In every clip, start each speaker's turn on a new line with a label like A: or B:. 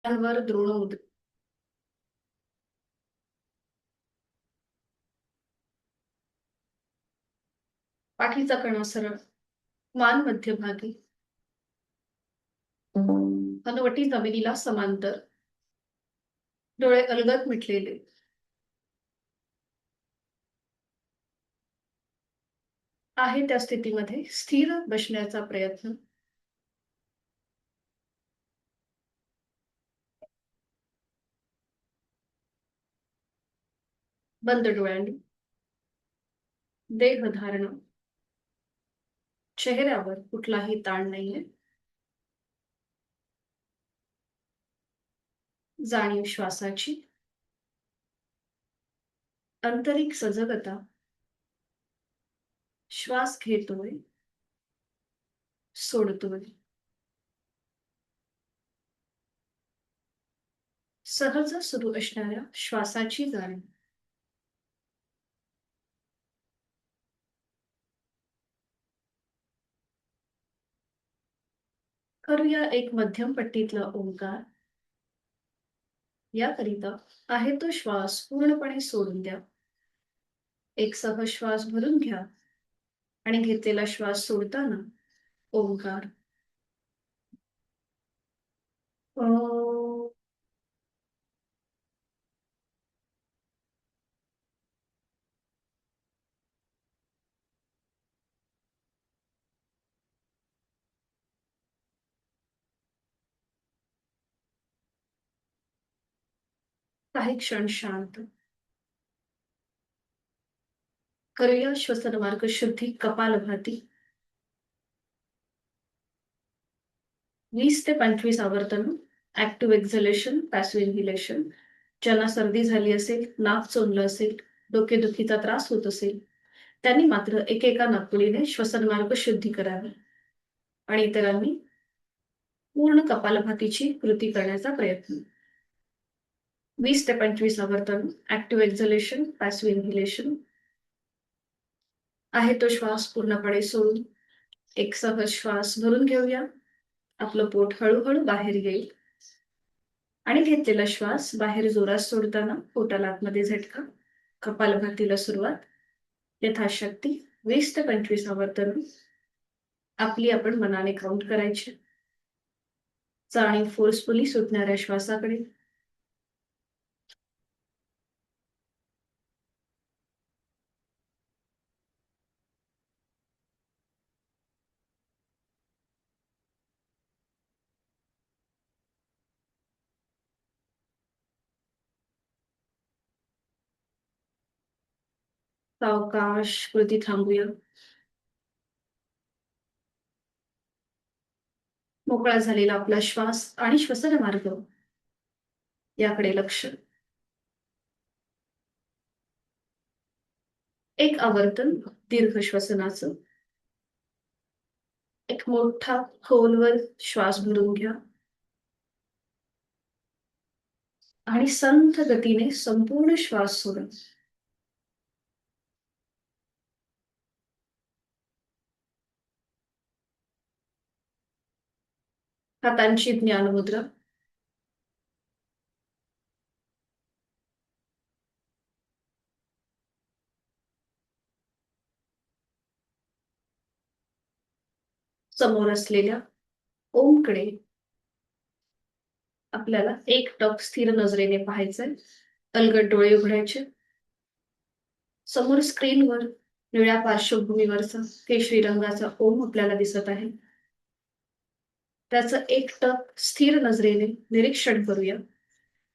A: वर द्रोणमुद्रा. पाठीचा कणा सरळ, मान मध्यभागी, हनुवटी जमिनीला समांतर, डोळे अलगद मिटलेले. आहे त्या स्थितीमध्ये स्थिर बसण्याचा प्रयत्न. बंद डोळ्यांनी देह धारणा. चेहऱ्यावर कुठलाही ताण नाहीये. जाणीव श्वासाची, आंतरिक सजगता. श्वास घेतोय, सोडतोय. सहज सुरू असणाऱ्या श्वासाची जाणीव. करूया एक मध्यम पट्टीतला ओंकार. याकरिता आहे तो श्वास पूर्णपणे सोडून द्या. एक सहज श्वास भरून घ्या आणि घेतलेला श्वास सोडताना ओंकार. अ, काही क्षण शांत. करूया श्वसन मार्ग शुद्धी कपालभाती. 20 ते 25 आवर्तन. Active exhalation, passive inhalation. ज्यांना सर्दी झाली असेल, नाक चोंदलं असेल, डोकेदुखीचा त्रास होत असेल, त्यांनी मात्र एकेका नाकपुडीने श्वसन मार्ग शुद्धी करावी आणि इतरांनी पूर्ण कपालभातीची कृती करण्याचा प्रयत्न. 20 ते 25 आवर्तन. Active exhalation, passive inhalation. आहे तो श्वास पूर्णपणे सोडून एक सहज श्वास भरून घेऊया. आपलं पोट हळूहळू बाहेर येईल आणि घेतलेला श्वास बाहेर जोरात सोडताना पोटाला आतमध्ये झटका. कपालभातीला सुरुवात. यथाशक्ती 20 ते 25 आवर्तन. आपली आपण मनाने काउंट करायची. जाणीव फोर्सफुली सुटणाऱ्या श्वासाकडे. सावकाश कृती थांबूया. मोकळा झालेला आपला श्वास आणि श्वसन मार्ग याकडे लक्ष. एक आवर्तन दीर्घ श्वसनाचं. एक मोठा खोलवर श्वास भरून घ्या आणि संथ गतीने संपूर्ण श्वास सोडा. हातांची ज्ञानमुद्रा. समोर असलेल्या ओमकडे आपल्याला एकटक स्थिर नजरेने पाहायचंय. अलगद डोळे उघडायचे. समोर स्क्रीनवर निळ्या पार्श्वभूमीवरचा केशरी रंगाचा ओम आपल्याला दिसत आहे. त्याचं एकटक स्थिर नजरेने निरीक्षण करूया.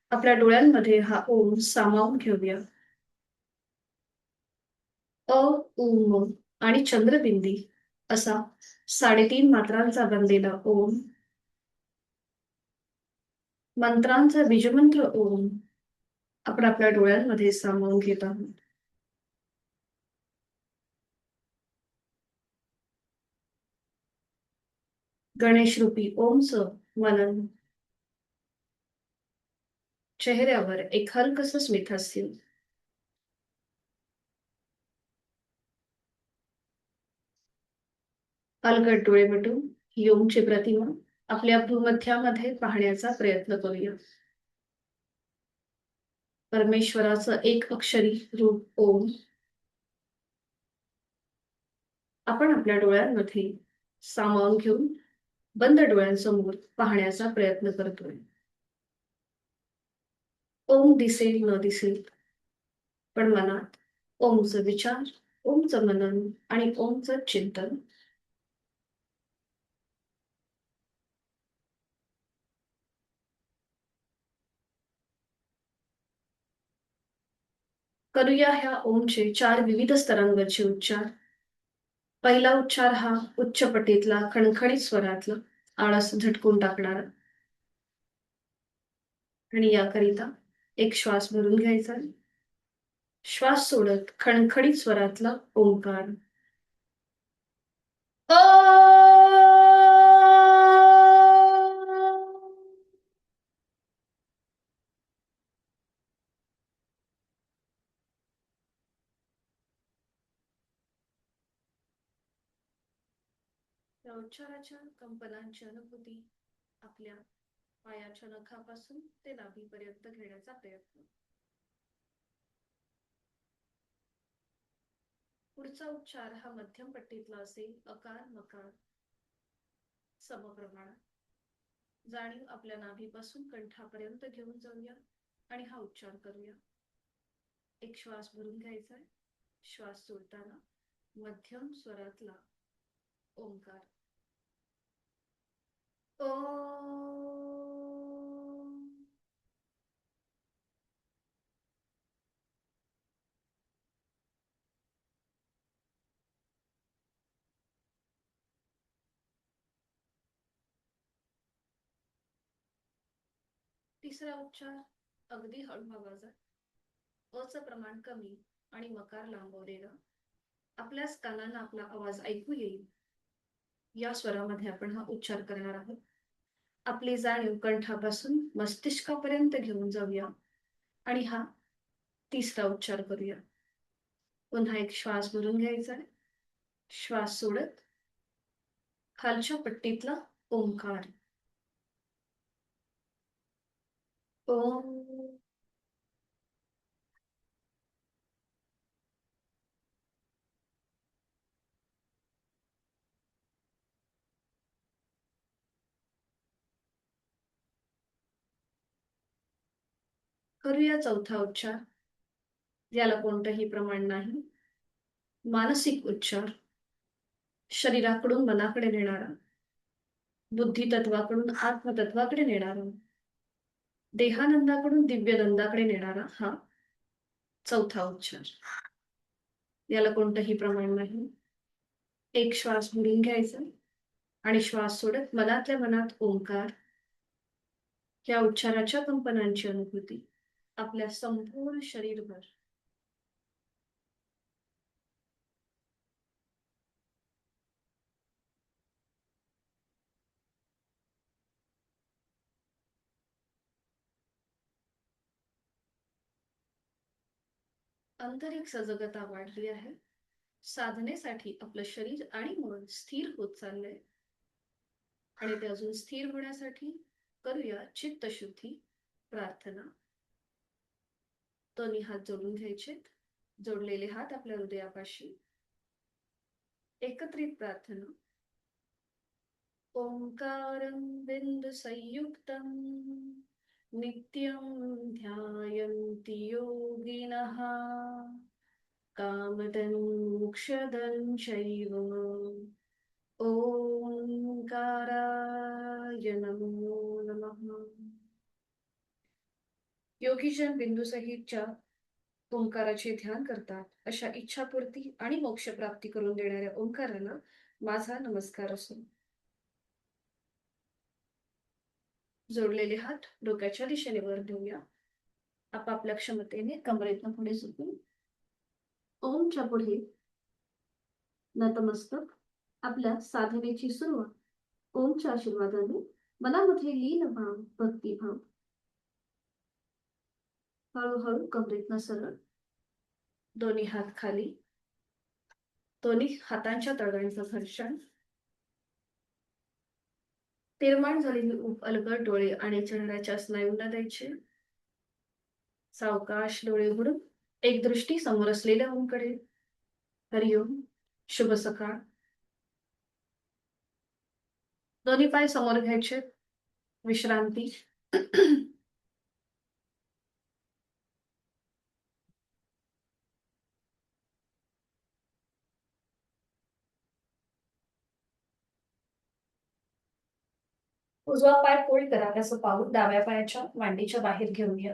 A: आपल्या डोळ्यांमध्ये हा ओम सामावून घेऊया. अ, उम आणि चंद्रबिंदी असा 3.5 मात्रांचा बनलेला ओम. मंत्रांचा बीजमंत्र ओम आपण आपल्या डोळ्यांमध्ये सामावून घेत आहोत. गणेश रूपी ओमचं मनन. चेहऱ्यावर एक हलकस स्मितहास्य. अलगद डोळे मिटून ही ओमची प्रतिमा आपल्या भूमध्यामध्ये पाहण्याचा प्रयत्न करूया. परमेश्वराचं एक अक्षरी रूप ओम आपण आपल्या डोळ्यांमध्ये सामावून घेऊन बंद डोळ्यांसमोर पाहण्याचा प्रयत्न करतोय. ओम दिसेल न दिसेल, पण मनात ओमचं विचार, ओमचं मनन आणि ओमचं चिंतन करूया. ह्या ओमचे 4 विविध स्तरांवरचे उच्चार. पहिला उच्चार हा उच्च पटीतला खणखणीत स्वरातला आळस झटकून टाकणारा आणि याकरिता एक श्वास भरून घ्यायचा. श्वास सोडत खणखणीत स्वरातला ओंकार. ओ या उच्चाराच्या कंपनांची अनुभूती आपल्या पायाच्या नखापासून ते नाभीपर्यंत घेण्याचा प्रयत्न. पुढचा उच्चार हा मध्यम पट्टीतला असेल. अकार मकार समप्रमाणात. जाणीव आपल्या नाभीपासून कंठापर्यंत घेऊन जाऊया आणि हा उच्चार करूया. एक श्वास भरून घ्यायचा. श्वास सोडताना मध्यम स्वरातला ओंकार. ओ. तिसरा उच्चार अगदी हळू आवाजात, अचं प्रमाण कमी आणि मकार लांबवलेला. आपल्याच कानांना आपला आवाज ऐकू येईल या स्वरामध्ये आपण हा उच्चार करणार आहोत. आपली जाणीव कंठापासून मस्तिष्कापर्यंत घेऊन जाऊया आणि हा तिसरा उच्चार करूया. पुन्हा एक श्वास भरून घ्यायचा. श्वास सोडत खालच्या पट्टीतला ओंकार. ओम. करूया चौथा उच्चार. याला कोणतंही प्रमाण नाही. मानसिक उच्चार. शरीराकडून मनाकडे नेणारा, बुद्धितत्वाकडून आत्मतत्वाकडे नेणारा, देहानंदाकडून दिव्यनंदाकडे नेणारा हा चौथा उच्चार. याला कोणतंही प्रमाण नाही. एक श्वास भरून घ्यायचा आणि श्वास सोडत मनातल्या मनात ओंकार. या उच्चाराच्या कंपनांची अनुभूती आपल्या संपूर्ण शरीरभर. आंतरिक सजगता वाढली आहे. साधनेसाठी आपलं शरीर आणि मन स्थिर होत चाललंय आणि ते अजून स्थिर होण्यासाठी करूया चित्तशुद्धी प्रार्थना. दोन्ही हात जोडून घ्यायचे. जोडलेले हात आपल्या हृदयापाशी. एकत्रित प्रार्थना. ओंकारं बिंदु संयुक्तं नित्यं ध्यायन्ति योगिनः कामदं मोक्षदं चैव ओंकाराय नमो नमः. योगीजन बिंदुसहितच्या ओंकाराचे ध्यान करतात. अशा इच्छापूर्ती आणि मोक्षप्राप्ती करून देणाऱ्या ओंकाराला माझा नमस्कार असो. जोडलेले हात डोक्याच्या दिशेने वर देऊया. आपापल्या क्षमतेने कमरेतनं पुढे झुकून ओमच्या पुढे नतमस्तक. आपल्या साधनेची सुरुवात ओमच्या आशीर्वादाने मनामध्ये लीन भाव, भक्तिभाव. हळूहळू कमरेतनं सरळ. दोन्ही हात खाली. दोन्ही हातांच्या तळव्यांचं घर्षण. निर्माण झालेली ऊब अलगद डोळे आणि चेहऱ्याच्या स्नायूंना द्यायचे. सावकाश डोळे उघडून एक दृष्टी समोर असलेल्या ओमकडे. हरिओम. शुभ सकाळ. दोन्ही पाय समोर घ्यायचे. विश्रांती. उजवा पाय फोल्ड करा असं पाऊल डाव्या पायाच्या मांडीच्या बाहेर घेऊन घ्या.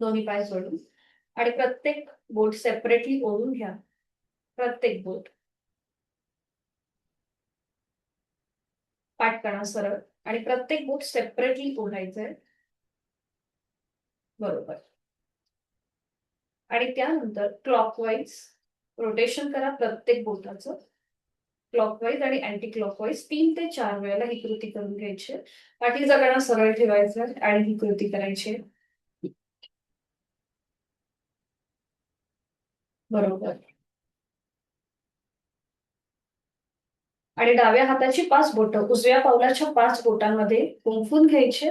A: दोन्ही पाय जोडून आणि प्रत्येक बोट सेपरेटली ओढून घ्या. प्रत्येक बोट. पाठ करा सरळ आणि प्रत्येक बोट सेपरेटली ओढायचंय. बरोबर. आणि त्यानंतर क्लॉकवाईज रोटेशन करा प्रत्येक बोटाचं. क्लॉकवाईज आणि अँटी क्लॉकवाईज 3 ते 4 वेळेला ही कृती करून घ्यायची. पाठीचा कणा सरळ ठेवायचा आणि ही कृती करायची. बरोबर. आणि डाव्या हाताची 5 बोटं उजव्या पावलाच्या 5 बोटांमध्ये गुंफून घ्यायचे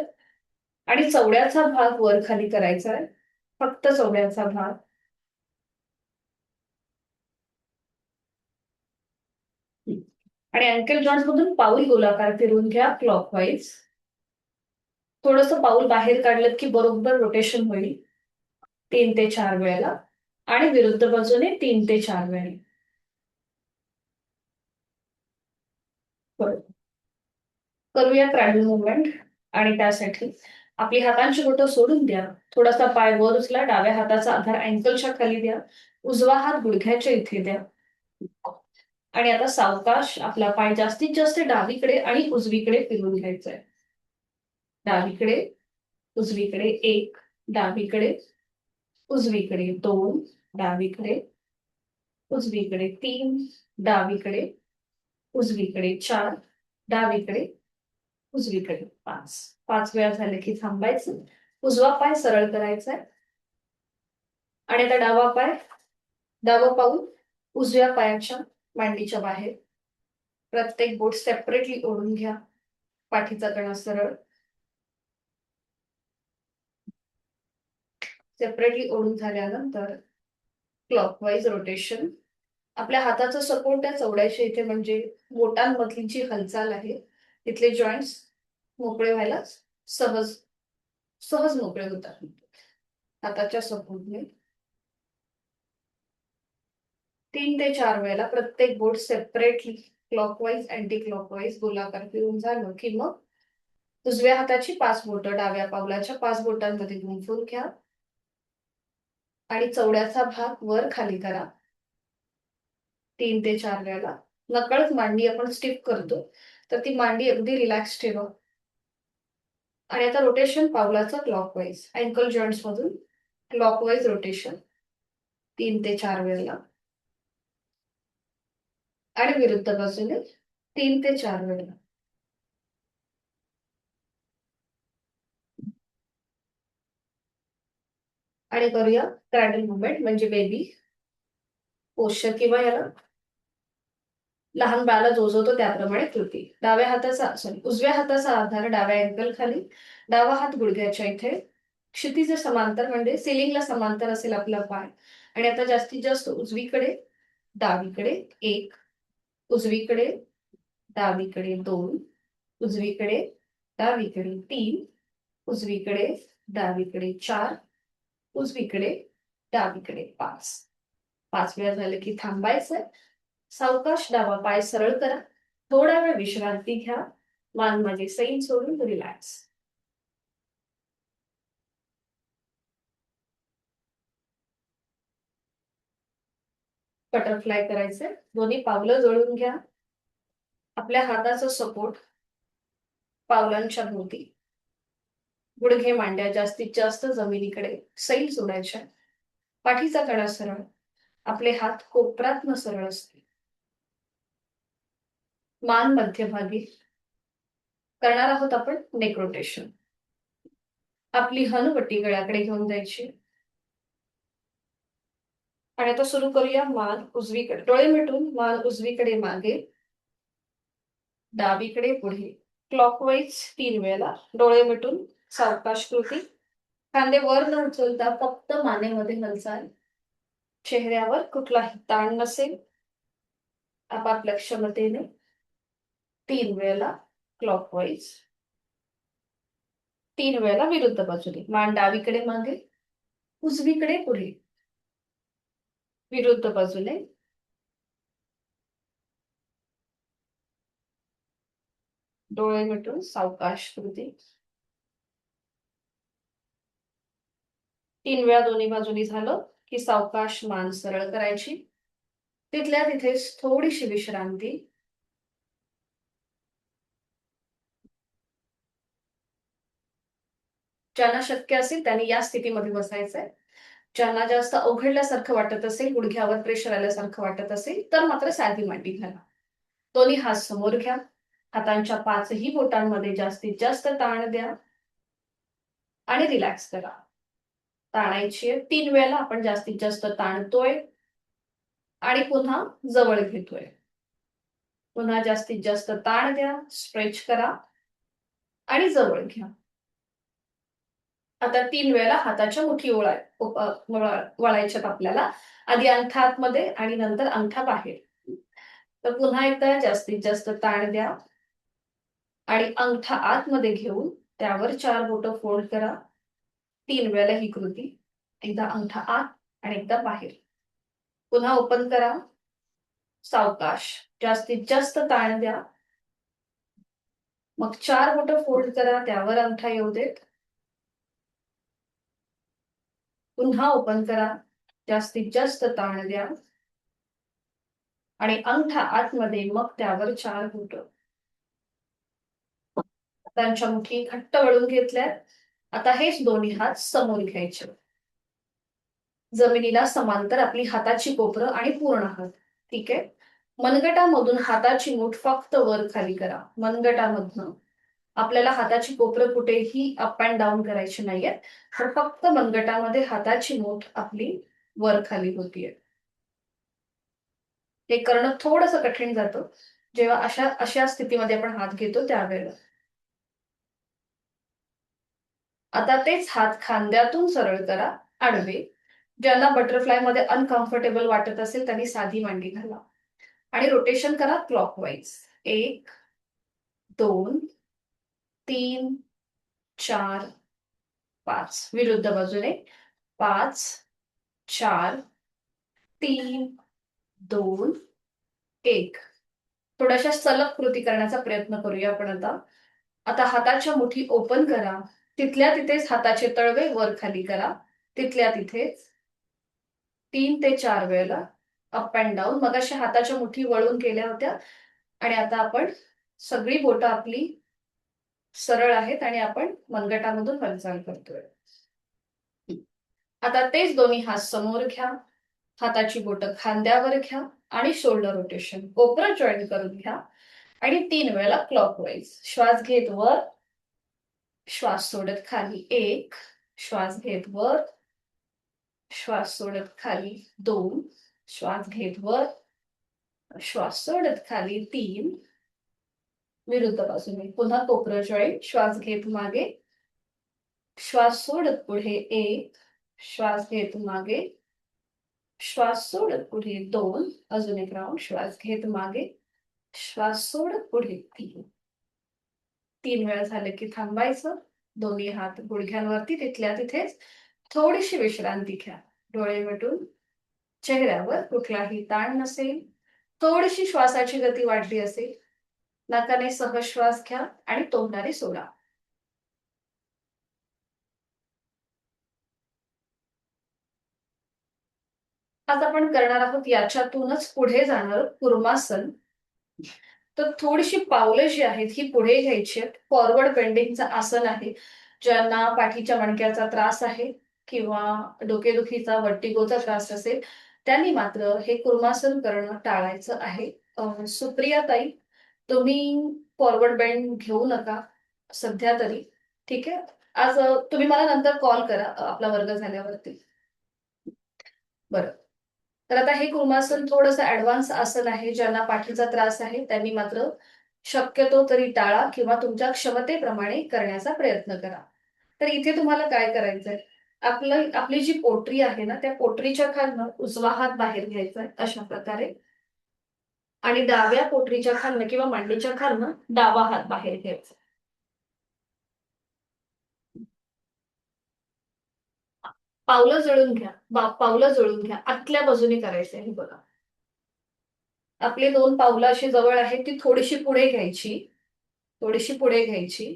A: आणि चवड्याचा भाग वर खाली करायचा आहे. फक्त चवड्याचा भाग. आणि अँकल जॉइंट मधून पाऊल गोलाकार फिरवून घ्या क्लॉकवाईज. थोडंसं पाऊल बाहेर काढलं की बरोबर रोटेशन होईल. 3 ते 4 वेळेला आणि विरुद्ध बाजूने 3 ते 4 वेळेला. बरोबर. करूया क्रॅडल मुवमेंट. आणि त्यासाठी आपली हातांची बोटं सोडून द्या. थोडासा पाय वर उचला. डाव्या हाताचा आधार अँकलच्या खाली द्या. उजवा हात गुडघ्याच्या इथे द्या. आणि आता सावकाश आपला पाय जास्तीत जास्त डावीकडे आणि उजवीकडे फिरवून घ्यायचा आहे. डावीकडे, उजवीकडे 1, डावीकडे, उजवीकडे 2, डावीकडे, उजवीकडे 3, डावीकडे, उजवीकडे 4, डावीकडे, उजवीकडे 5. 5 वेळा झाले की थांबायचं. उजवा पाय सरळ करायचा आहे. आणि आता डावं पाऊल उजव्या पायाच्या मांडीच्या बाहेर. प्रत्येक बोट सेपरेटली ओढून घ्या. पाठीचा कणा सरळ. सेपरेटली ओढून झाल्यानंतर क्लॉकवाईज रोटेशन. आपल्या हाताचा सपोर्ट त्या चवड्याच्या इथे म्हणजे बोटांमधली जी हालचाल आहे तिथले जॉईंट्स मोकळे व्हायला सहज सहज मोकळे होतात हाताच्या सपोर्टने. 3 ते 4 वेळेला प्रत्येक बोट सेपरेटली क्लॉकवाईज अँटी क्लॉकवाईज गोलाकार फिरून झालं की मग उजव्या हाताची 5 बोटं डाव्या पावलाच्या 5 बोटांमध्ये गुंफून घ्या आणि चवड्याचा भाग वर खाली करा. 3 ते 4 वेळेला. नकळत मांडी आपण स्टिफ करतो तर ती मांडी अगदी रिलॅक्स ठेवा. आणि आता रोटेशन पावलाचं क्लॉकवाईज अँकल जॉईंट्स मधून क्लॉकवाईज रोटेशन 3 ते 4 वेळेला आणि विरुद्ध बाजूने 3 ते 4 वेळेला. आणि करूया क्रॅडल मुवमेंट म्हणजे बेबी पोश्चर किंवा याला लहान बाळाला जोजवतो त्याप्रमाणे कृती. डाव्या हाताचा सॉरी उजव्या हाताचा आधार डाव्या अँकल खाली. डावा हात गुडघ्याच्या इथे. क्षितिज समांतर म्हणजे सिलिंगला समांतर असेल आपला पाय. आणि आता जास्तीत जास्त उजवीकडे, डावीकडे 1, उजवीकडे, डावीकडे 2, उजवीकडे, डावीकडे 3, उजवीकडे, डावीकडे 4, उजवीकडे, डावीकडे 5. 5 वेळा झाले की थांबायचं. सावकाश डावा पाय सरळ करा. थोडा वेळ विश्रांती घ्या. मान माझे सैल सोडून रिलॅक्स. बटरफ्लाय करायचे. दोन्ही पावलं जोडून घ्या. आपल्या हाताचा सपोर्ट पावलांच्या भोवती. गुडघे मांड्या जास्तीत जास्त जमिनीकडे सैल सोडायच्या. पाठीचा कणा सरळ. आपले हात कोपरात सरळ असते. मान मध्यभागी. करणार आहोत आपण नेक रोटेशन. आपली हनुवटी गळ्याकडे घेऊन जायची. आणि आता सुरू करूया मान उजवीकडे. डोळे मिटून मान उजवीकडे मागे, डावीकडे पुढे. क्लॉकवाईज 3 वेळेला. डोळे मिटून सावकाश कृती. खांदे वर न उचलता फक्त मानेमध्ये हालचाल. चेहऱ्यावर कुठलाही ताण नसेल. आपापल्या क्षमतेने 3 वेळेला क्लॉकवाईज. 3 वेळेला विरुद्ध बाजूने. मान डावीकडे मागे, उजवीकडे पुढे. विरुद्ध बाजूने. डोळे मिटून सावकाश कृती. 3 वेळा दोन्ही बाजूनी झालं की सावकाश मान सरळ करायची. तिथल्या तिथेच थोडीशी विश्रांती. ज्यांना शक्य असेल त्यांनी या स्थितीमध्ये बसायचंय. ज्यांना जास्त अवघडल्यासारखं वाटत असेल, गुडघ्यावर प्रेशर आल्यासारखं वाटत असेल, तर मात्र साधी मांडी घाला. दोन्ही हात समोर घ्या. हातांच्या 5ही बोटांमध्ये जास्तीत जास्त ताण द्या आणि रिलॅक्स करा. ताणायची 3 वेळेला आपण जास्तीत जास्त ताणतोय आणि पुन्हा जवळ घेतोय. पुन्हा जास्तीत जास्त ताण द्या, स्ट्रेच करा आणि जवळ घ्या. आता 3 वेळेला हाताच्या मुठी वळायच्यात आपल्याला. आधी अंगठा आतमध्ये आणि नंतर अंगठा बाहेर. तर पुन्हा एकदा जास्तीत जास्त ताण द्या आणि अंगठा आतमध्ये घेऊन त्यावर 4 बोटं फोल्ड करा. 3 वेळेला ही कृती. एकदा अंगठा आत आणि एकदा बाहेर. पुन्हा ओपन करा. सावकाश जास्तीत जास्त ताण द्या. मग 4 बोटं फोल्ड करा, त्यावर अंगठा येऊ देत. पुन्हा ओपन करा. जास्तीत जास्त ताण द्या आणि अंगठा आतमध्ये, मग त्यावर 4 बोटं. हातांच्या मुठी घट्ट वळून घेतल्यात. आता हेच दोन्ही हात समोर घ्यायचे. जमिनीला समांतर आपली हाताची कोपरं आणि पूर्ण हात. ठीक आहे. मनगटामधून हाताची मूठ फक्त वर खाली करा. मनगटामधनं आपल्याला हाताची कोपरं कुठेही अप अँड डाऊन करायची नाहीये, तर फक्त मनगटामध्ये हाताची मूठ आपली वर खाली होतीये. हे करणं थोडंसं कठीण जातं जेव्हा अशा अशा स्थितीमध्ये आपण हात घेतो त्यावेळेला. आता तेच हात खांद्यातून सरळ करा, आडवे. ज्यांना बटरफ्लाय मध्ये अनकम्फर्टेबल वाटत असेल त्यांनी साधी मांडी घाला आणि रोटेशन करा क्लॉकवाईज. 1, 2, 3, 4, 5. विरुद्ध बाजूने. 5, 4, 3, 2, 1. थोड्याशा सलग कृती करण्याचा प्रयत्न करूया आपण आता. आता हाताच्या मुठी ओपन करा. तिथल्या तिथेच हाताचे तळवे वर खाली करा. तिथल्या तिथेच 3 ते 4 वेळेला अप अँड डाऊन. मगाशी हाताच्या मुठी वळून केल्या होत्या आणि आता आपण सगळी बोटं आपली सरळ आहेत आणि आपण मनगटामधून हालचाल करतोय. आता तेच दोन्ही हात समोर घ्या. हाताची बोटं खांद्यावर घ्या आणि शोल्डर रोटेशन. कोपरं जॉईन करून घ्या आणि 3 वेळेला क्लॉकवाईज. श्वास घेत वर, श्वास सोडत खाली. 1, श्वास घेत वर, श्वास सोडत खाली. 2, श्वास घेत वर, श्वास सोडत खाली. 3, विरुद्ध बाजूने. पुन्हा कोपरं जॉईन. श्वास घेत मागे, श्वास सोडत पुढे. 1, श्वास घेत मागे, श्वास सोडत पुढे. 2, अजून एक राऊंड. श्वास घेत मागे, श्वास सोडत पुढे. 3 वेळा झाले की थांबायचं. दोन्ही हात गुडघ्यांवरती. तिथल्या तिथेच थोडीशी विश्रांती घ्या. डोळे मिटून. चेहऱ्यावर कुठलाही ताण नसेल. थोडीशी श्वासाची गती वाढली असेल. नाकाने सहज श्वास घ्या आणि तोंडाने सोडा. आज आपण करणार आहोत याच्यातूनच पुढे जाणार कुर्मासन. तर थोडीशी पावलं जी आहेत ही पुढे घ्यायची आहेत. फॉरवर्ड बेंडिंगचं आसन आहे. ज्यांना पाठीच्या मणक्याचा त्रास आहे किंवा डोकेदुखीचा, वर्टिगोचा त्रास असेल त्यांनी मात्र हे कुर्मासन करणं टाळायचं आहे. सुप्रिया ताई, तुम्ही फॉरवर्ड बेंड घेऊ नका सध्या तरी. ठीक आहे. आज तुम्ही मला नंतर कॉल करा आपला वर्ग झाल्यावरती. बरं. तर आता हे कुर्मासन थोडंसं ऍडव्हान्स आसन आहे. ज्यांना पाठीचा त्रास आहे त्यांनी मात्र शक्यतो तरी टाळा किंवा तुमच्या क्षमतेप्रमाणे करण्याचा प्रयत्न करा. तर इथे तुम्हाला काय करायचंय, आपली जी पोटरी आहे ना, त्या पोटरीच्या खालनं उजवा हात बाहेर घ्यायचा आहे अशा प्रकारे, आणि डाव्या पोटरीच्या खालनं किंवा मांडीच्या खालनं डावा हात बाहेर घ्यायचा. पावलं जळून घ्या, पावलं जळून घ्या, आतल्या बाजूने करायचंय हे बघा. आपली 2 पावलं अशी जवळ आहेत, ती थोडीशी पुढे घ्यायची, थोडीशी पुढे घ्यायची.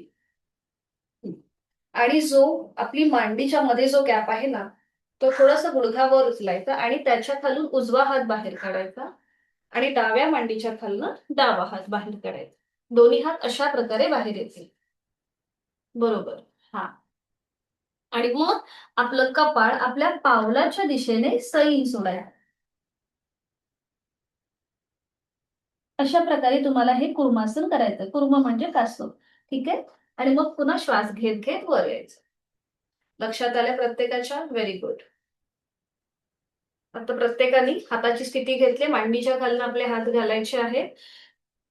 A: आणि जो आपली मांडीच्या मध्ये जो गॅप आहे ना, तो थोडासा गुडघ्यावर उचलायचा आणि त्याच्या खालून उजवा हात बाहेर काढायचा आणि डाव्या मांडीच्या खालनं डावा हात बाहेर काढायचा. दोन्ही हात अशा प्रकारे बाहेर येतील. बरोबर. हा. आणि मग आपलं कपाळ आपल्या पावलाच्या दिशेने सैल सोडायचं. अशा प्रकारे तुम्हाला हे कुर्मासन करायचं. कुर्म म्हणजे कासव. ठीक आहे. आणि मग पुन्हा श्वास घेत घेत वर यायचं. लक्षात आलं प्रत्येकाच्या? Very good. आता प्रत्येकाने हाताची स्थिती घेतली, मांडीच्या खालनं आपले हात घालायचे आहे.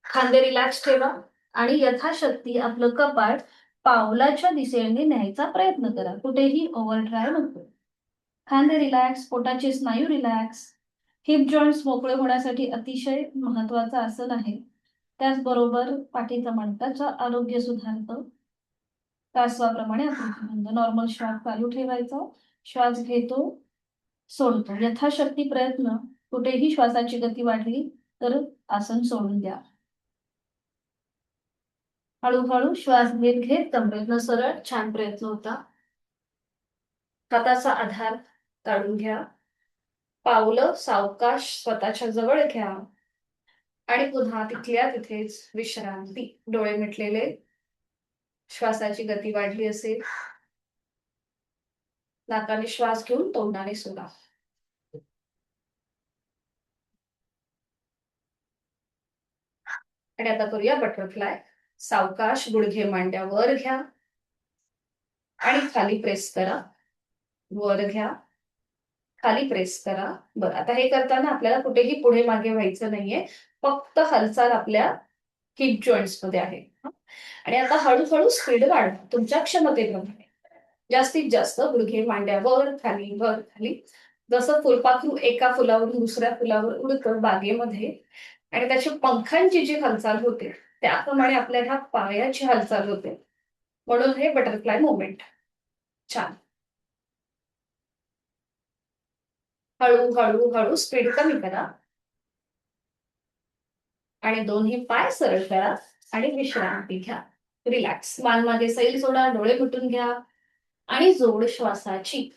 A: खांदे रिलॅक्स ठेवा आणि यथाशक्ती आपलं कपाळ पावलाच्या दिशेने न्यायचा प्रयत्न करा. कुठेही ओव्हर ड्राय नको. खांदे रिलॅक्स, पोटाचे स्नायू रिलॅक्स. हिप जॉईंट्स मोकळे होण्यासाठी अतिशय महत्वाचं आसन आहे. त्याचबरोबर पाठीचा मणक्याचं आरोग्य सुधारतं. कासवाप्रमाणे आपण नॉर्मल श्वास चालू ठेवायचा. श्वास घेतो, सोडतो. यथाशक्ती प्रयत्न, कुठेही श्वासाची गती वाढली तर आसन सोडून द्या. हळूहळू श्वास घेत घेत कमरेतनं सरळ, छान प्रयत्न होता. हाताचा आधार काढून घ्या. पावलं सावकाश स्वतःच्या जवळ घ्या आणि पुन्हा तिथल्या तिथेच विश्रांती. डोळे मिटलेले, श्वासाची गती वाढली असेल, नाकाने श्वास घेऊन तोंडाने सोडा. आणि आता करूया बटरफ्लाय. सावकाश गुडघे मांड्यावर घ्या आणि खाली प्रेस करा. वर घ्या, खाली प्रेस करा. बरं, आता हे करताना आपल्याला कुठेही पुढे मागे व्हायचं नाहीये. फक्त हालचाल आपल्या हिप जॉईंट्स मध्ये आहे. आणि आता हळूहळू स्पीड वाढवा तुमच्या क्षमतेप्रमाणे. जास्तीत जास्त गुडघे मांड्यावर खाली, वर खाली. जसं फुलपाखरू एका फुलावरून दुसऱ्या फुलावर उडतं बागेमध्ये आणि त्याची पंखांची जी हालचाल होते, त्याप्रमाणे आपल्या ह्या पायाची हालचाल होते. म्हणून हे बटरफ्लाय मुवमेंट. छान. हळू हळू हळू स्पीड कमी करा आणि दोन्ही पाय सरळ करा आणि विश्रांती घ्या. रिलॅक्स. मान मागे सैल सोडा, डोळे मिटून घ्या आणि जोड श्वासाची.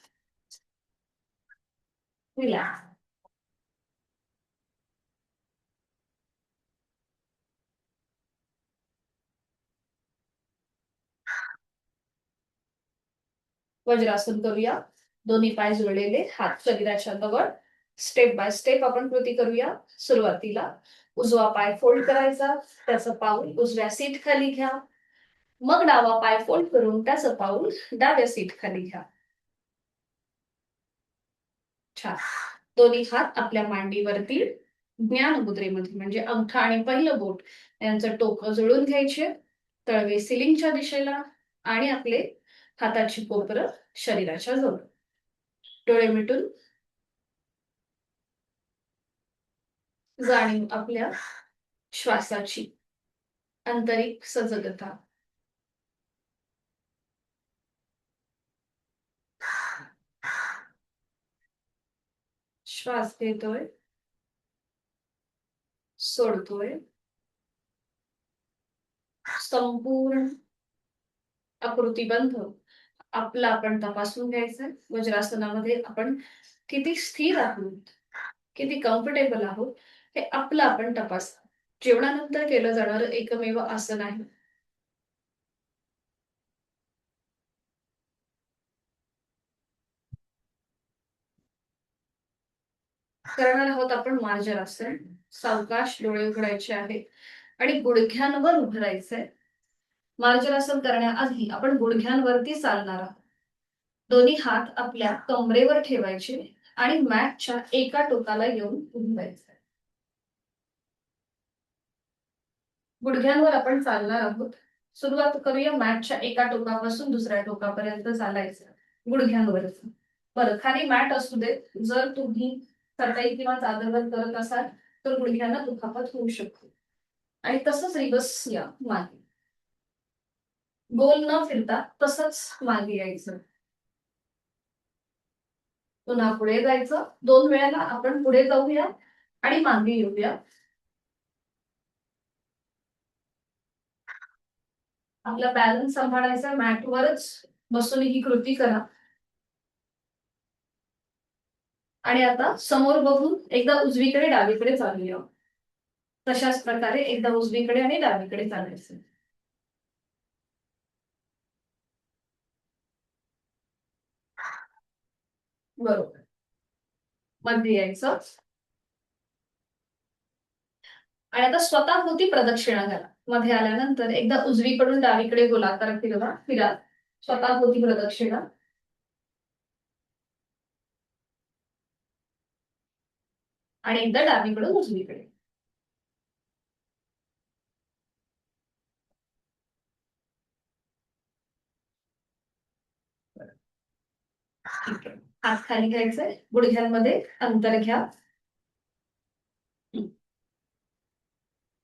A: रिलॅक्स. वज्रासन करूया. दोन्ही पाय जुळलेले, हात शरीराच्या जवळ. स्टेप बाय स्टेप आपण कृती करूया. सुरुवातीला उजवा पाय फोल्ड करायचा, त्याचं पाऊल उजव्या सीट खाली घ्या. मग डावा पाय फोल्ड करून त्याचं पाऊल डाव्या सीट खाली घ्या. छान. दोन्ही हात आपल्या मांडीवरती ज्ञान मुद्रेमध्ये, म्हणजे अंगठा आणि पहिलं बोट यांचं टोकं जुळून घ्यायचे. तळवे सिलिंगच्या दिशेला आणि आपले हाताची कोपरं शरीराच्या जवळ. डोळे मिटून जाणीव आपल्या श्वासाची, आंतरिक सजगता. श्वास घेतोय, सोडतोय. संपूर्ण आकृतीबंध आपला आपण तपासून घ्यायचंय. वज्रासनामध्ये आपण किती स्थिर आहोत, किती कम्फर्टेबल आहोत, हे आपलं आपण तपास. जेवणानंतर केलं जाणारं एकमेव आसन आहे. करणार आहोत आपण मार्जरासन. सावकाश डोळे उघडायचे आहेत आणि गुडघ्यांवर उभं राहायचंय. मार्जरासन करण्याआधी आपण गुडघ्यांवरती चालणार आहोत. दोन्ही हात आपल्या कमरेवर ठेवायचे आणि मॅटच्या एका टोकाला येऊन उभं राहायचं. गुडघ्यांवर आपण चालणार आहोत. सुरुवात करूया मॅटच्या एका टोकापासून दुसऱ्या टोकापर्यंत चालायचं गुडघ्यांवरच. बरं, खाली मॅट असू दे. जर तुम्ही चटई किंवा चादरवर करत असाल तर गुडघ्यांना दुखापत होऊ शकते. आणि तसंच रिवर्स या मागे, गोल न फिरता तसंच मागे यायचं. पुन्हा पुढे जायचं. 2 वेळेला आपण पुढे जाऊया आणि मागे येऊया. आपला बॅलन्स सांभाळायचा, मॅटवरच बसून ही कृती करा. आणि आता समोर बघून एकदा उजवीकडे डावीकडे चालूया. तशाच प्रकारे एकदा उजवीकडे आणि डावीकडे चालायचं. बरोबर. मध्ये यायचं. आणि आता स्वतःभोवती प्रदक्षिणा घाला. मध्ये आल्यानंतर एकदा उजवीकडून डावीकडे गोलाकार फिरा. स्वतःभोवती प्रदक्षिणा. आणि एकदा डावीकडून उजवीकडे. ठीक आहे. हात खाली घ्यायचे, गुडघ्यांमध्ये अंतर घ्या.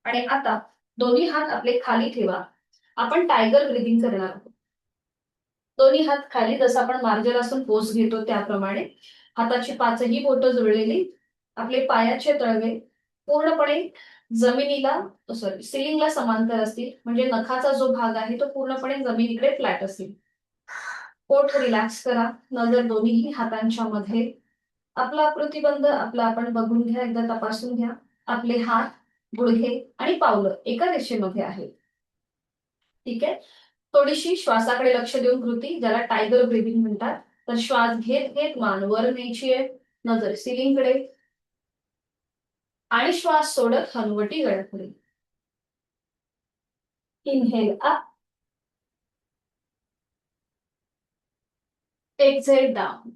A: आणि आता दोन्ही हात आपले खाली ठेवा. आपण टायगर ब्रीदिंग करणार आहोत. दोन्ही हात खाली, जसं आपण मार्जरासन पोज घेतो त्याप्रमाणे. हाताची पाचही बोटं जुळलेली. आपले पायाचे तळवे पूर्णपणे जमिनीला, सॉरी, सिलिंगला समांतर असतील. म्हणजे नखाचा जो भाग आहे तो पूर्णपणे जमिनीकडे फ्लॅट असेल. पोट रिलॅक्स करा. नजर दोन्ही हातांच्या मध्ये. आपला आकृतीबंध आपला आपण बघून घ्या, एकदा तपासून घ्या. आपले हात, गुडघे आणि पावलं एका दिशेमध्ये आहेत. ठीक आहे. थोडीशी श्वासाकडे लक्ष देऊन कृती, ज्याला टायगर ब्रीदिंग म्हणतात. तर श्वास घेत घेत मान वर न्यायची आहे, नजर सिलिंगकडे. आणि श्वास सोडत हनुवटी गळ्यापुढे. Inhale up, exhale down.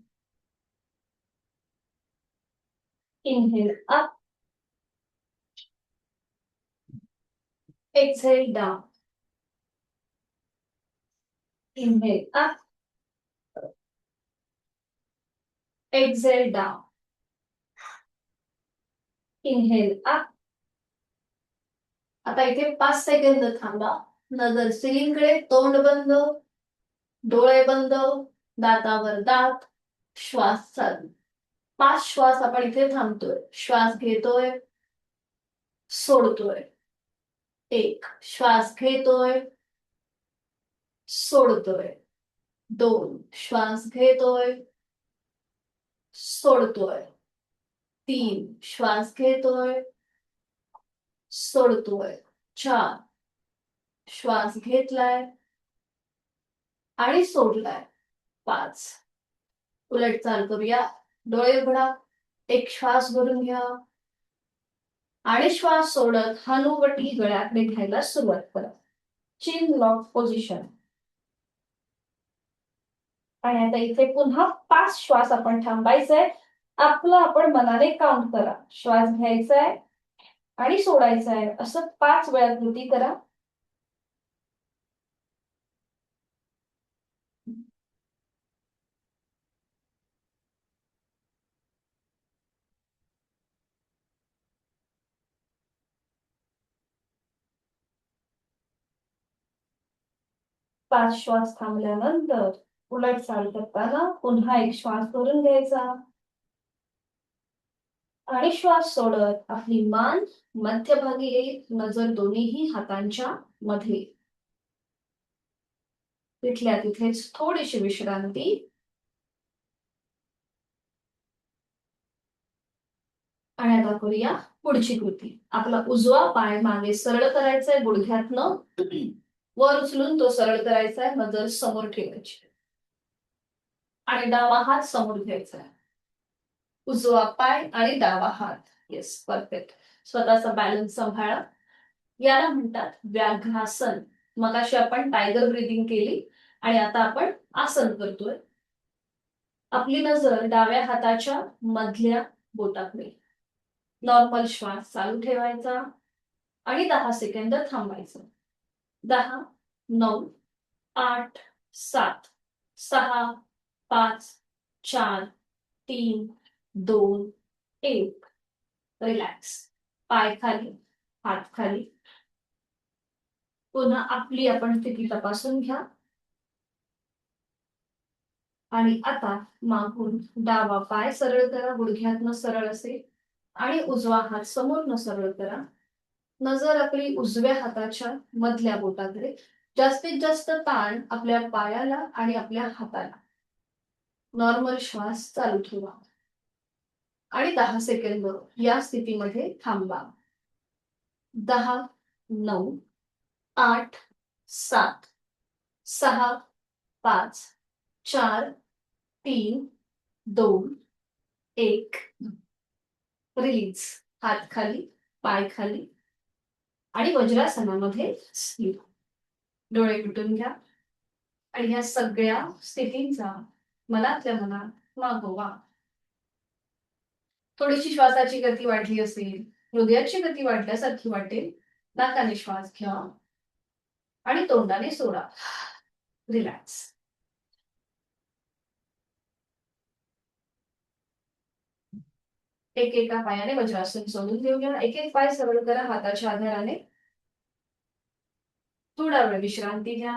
A: Inhale up, exhale down. Inhale up, exhale down. Inhale up. आता इथे 5 सेकंद थांबा. नजर सिलिंगकडे, तोंड बंद, डोळे बंद, दातावर दात, श्वास चालू. 5 श्वास आपण इथे थांबतोय. श्वास घेतोय, सोडतोय. 1 श्वास घेतोय, सोडतोय. 2 श्वास घेतोय, सोडतोय. 3 श्वास घेतोय, सोडतोय. 4 श्वास घेतलाय आणि सोडलाय. 5 उलट चाल करूया. डोळे उघडा. 1 श्वास भरून घ्या आणि श्वास सोडत हनुवटी गळ्याकडे घ्यायला सुरुवात करा. चिन लॉक पोझिशन. आणि आता इथे पुन्हा 5 श्वास आपण थांबायचंय. आपलं आपण मनाने काउंट करा. श्वास घ्यायचाय आणि सोडायचा आहे, असं 5 वेळा कृती करा. पाच श्वास थांबल्यानंतर उलट चाल करताना पुन्हा 1 श्वास भरून घ्यायचा आणि श्वास सोडत आपली मान मध्यभागी येईल, नजर दोन्हीही हातांच्या मध्ये. तिथल्या तिथेच थोडीशी विश्रांती. आणि आता करूया पुढची कृती. आपला उजवा पाय मागे सरळ करायचा आहे, गुडघ्यातनं वर उचलून तो सरळ करायचा आहे, नजर समोर ठेवायची. आणि डावा हात समोर घ्यायचा आहे. उजवा पाय आणि डावा हात. Yes, perfect. स्वतःचा बॅलन्स सांभाळा. याला म्हणतात व्याघ्रासन. मगाशी आपण टायगर ब्रीदिंग केली आणि आता आपण आसन करतोय. आपली नजर डाव्या हाताच्या मधल्या बोटाकडे. नॉर्मल श्वास चालू ठेवायचा. आणि 10 सेकंद थांबायचं. 10, 9, 8, 7, 6, 5, 4, 3, 2, 1. रिलॅक्स. पाय खाली, हात खाली. पुन्हा आपली आपण स्थिती तपासून घ्या. आणि आता मागून डावा पाय सरळ करा, गुडघ्यातनं सरळ असेल. आणि उजवा हात समोरनं सरळ करा. नजर आपली उजव्या हाताच्या मधल्या बोटाकडे. जास्तीत जास्त ताण आपल्या पायाला आणि आपल्या हाताला. नॉर्मल श्वास चालू ठेवा. आणि 10 सेकंद या स्थितीमध्ये थांबा. 10, 9, 8, 7, 6, 5, 4, 3, 2, 1. रिलीज. हात खाली, पाय खाली. आणि वज्रासनामध्ये स्थिर. डोळे मिटून घ्या. आणि ह्या सगळ्या स्थितींचा मनातल्या मनात मागोवा. थोडीशी श्वासाची गती वाढली असेल, हृदयाची गती वाढल्यासारखी वाटेल. नाकाने श्वास घ्या आणि तोंडाने सोडा. रिलॅक्स. एका पायाने वज्रासन सोडून घेऊया. एक पाय सरळ करा हाताच्या आधाराने. थोडा वेळ विश्रांती घ्या.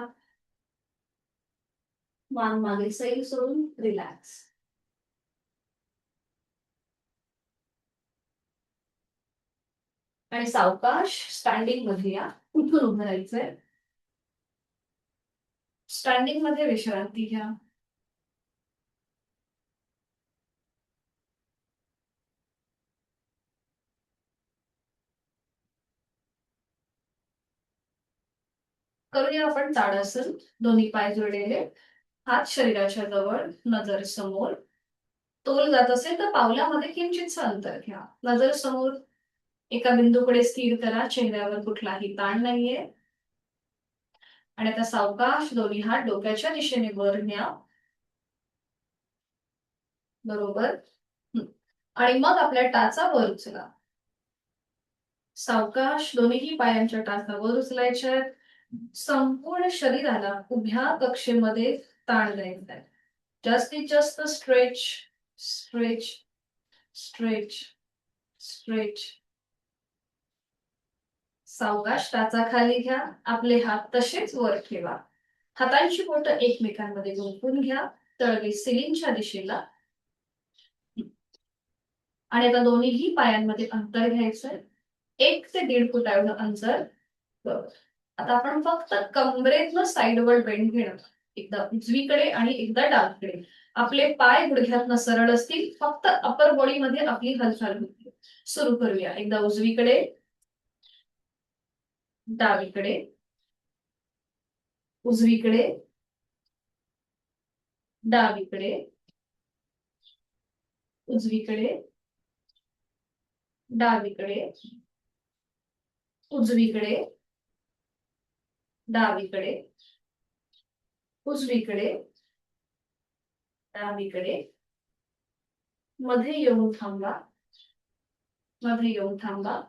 A: मान मागे सैल सोडून रिलॅक्स. आणि सावकाश स्टँडिंग मध्ये या. उठून उभं राहायचंय. स्टँडिंग मध्ये विश्रांती घ्या. करूया आपण ताडासन. दोन्ही पाय जोडलेले, हात शरीराच्या जवळ, नजर समोर. तोल जात असेल तर पावलामध्ये किंचितचं अंतर घ्या. नजर समोर एका बिंदूकडे स्थिर करा. चेहऱ्यावर कुठलाही ताण नाहीये. आणि आता सावकाश दोन्ही हात डोक्याच्या दिशेने वर न्या. बरोबर. आणि मग आपल्या टाचा वर उचला. सावकाश दोन्ही पायांच्या टाचा वर उचलायच्या. संपूर्ण शरीराला उभ्या कक्षेमध्ये ताण द्यायचा आहे. जास्तीत जास्त स्ट्रेच, स्ट्रेच, स्ट्रेच, स्ट्रेच. सावकाश टाचा खाली घ्या. आपले हात तसेच वर ठेवा. हातांची बोटं एकमेकांमध्ये गुंफून घ्या. तळवे सिलिंगच्या दिशेला. आणि आता दोन्ही पायांमध्ये अंतर घ्यायचंय. 1 ते 1.5 फूट एवढं अंतर. बरोबर. आता आपण फक्त कमरेतनं साईडवर बेंड घेणार. एकदा उजवीकडे आणि एकदा डावीकडे. आपले पाय गुडघ्यातनं सरळ असतील. फक्त अपर बॉडी मध्ये आपली हालचाल होती. सुरू करूया. एकदा उजवीकडे, डावीकडे, उजवीकडे, डावीकडे, उजवीकडे, डावीकडे, उजवीकडे, डावीकडे, उजवीकडे, डावीकडे. मध्ये येऊन थांबा. मध्ये येऊन थांबा.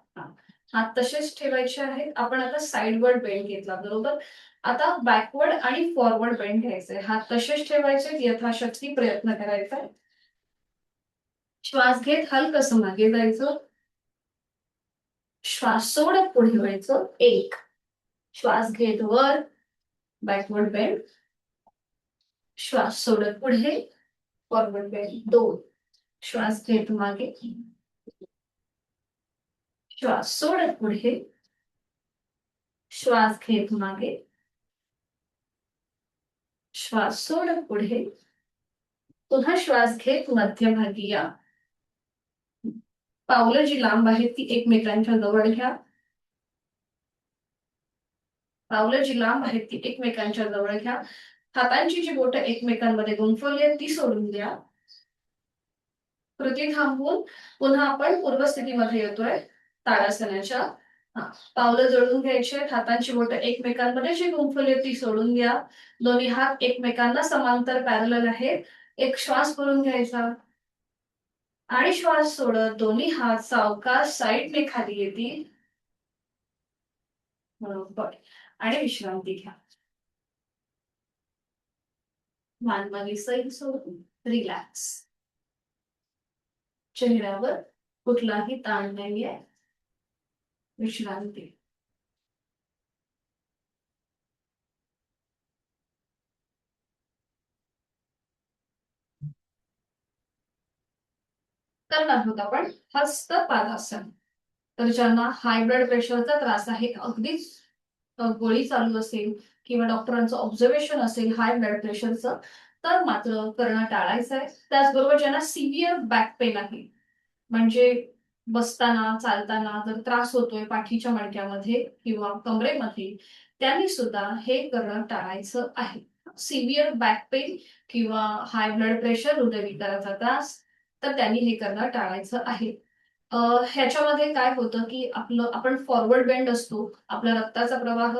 A: हात तसेच ठेवायचे आहेत. आपण आता साईडवर्ड बेंड घेतला. बरोबर. आता बॅकवर्ड आणि फॉरवर्ड बेंड घ्यायचे. हात तसेच ठेवायचे. यथाशक्ती प्रयत्न करायचा. श्वास घेत हलकसं मागे जायचं. श्वास सोडत पुढे व्हायचं. 1. श्वास घेत वर, बॅकवर्ड बेंड. श्वास सोडत पुढे, फॉरवर्ड बेंड. 2. श्वास घेत मागे, श्वास सोडत पुढे, श्वास घेत मागे, श्वास सोडत पुढे. पुन्हा श्वास घेत मध्यभागी या. पावलं जी लांब आहेत ती एकमेकांच्या जवळ घ्या. पावलं जी लांब आहेत ती एकमेकांच्या जवळ घ्या. हातांची जी बोटं एकमेकांमध्ये गुंफवली आहेत ती सोडून द्या. कृती थांबवून पुन्हा आपण पूर्वस्थितीमध्ये येतोय. ताडासनाच्या. पावलं जोडून घ्यायचे. हातांची बोटं एकमेकांमध्ये जी गुंफवली ती सोडून द्या. दोन्ही हात एकमेकांना समांतर पॅरलल आहेत. एक श्वास भरून घ्यायचा. आणि श्वास सोडत दोन्ही हात सावकाश साईडने खाली येतील. बरोबर. आणि विश्रांती घ्या. मान मागे सैल सोडून रिलॅक्स. चेहऱ्यावर कुठलाही ताण नाहीये. विश्रांती. करणार आहोत आपण हस्त पादासन. तर ज्यांना हाय ब्लड प्रेशरचा त्रास आहे, अगदीच गोळी चालू असेल किंवा डॉक्टरांचं ऑब्झर्वेशन असेल हाय ब्लड प्रेशरचं, तर मात्र करणं टाळायचं आहे. त्याचबरोबर ज्यांना सिव्हिअर बॅक पेन आहे, म्हणजे बसताना, चालताना जर त्रास होतोय पाठीच्या मणक्यामध्ये किंवा कमरेमध्ये, त्यांनी सुद्धा हे करणं टाळायचं आहे. सिव्हिअर बॅक पेन किंवा हाय ब्लड प्रेशर, हृदयविकाराचा त्रास, तर त्यांनी हे करणं टाळायचं आहे. अ, ह्याच्यामध्ये काय होतं, की आपण फॉरवर्ड बेंड असतो. आपला रक्ताचा प्रवाह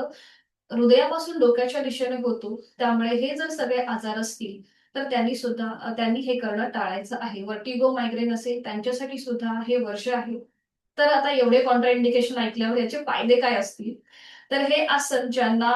A: हृदयापासून डोक्याच्या दिशेने होतो. त्यामुळे हे जर सगळे आजार असतील, तर त्यांनी हे करणं टाळायचं आहे. वर्टिगो, मायग्रेन असेल त्यांच्यासाठी सुद्धा हे वर्ष आहे. तर आता एवढे कॉन्ट्रा इंडिकेशन ऐकल्यावर याचे फायदे काय असतील? तर हे आसन ज्यांना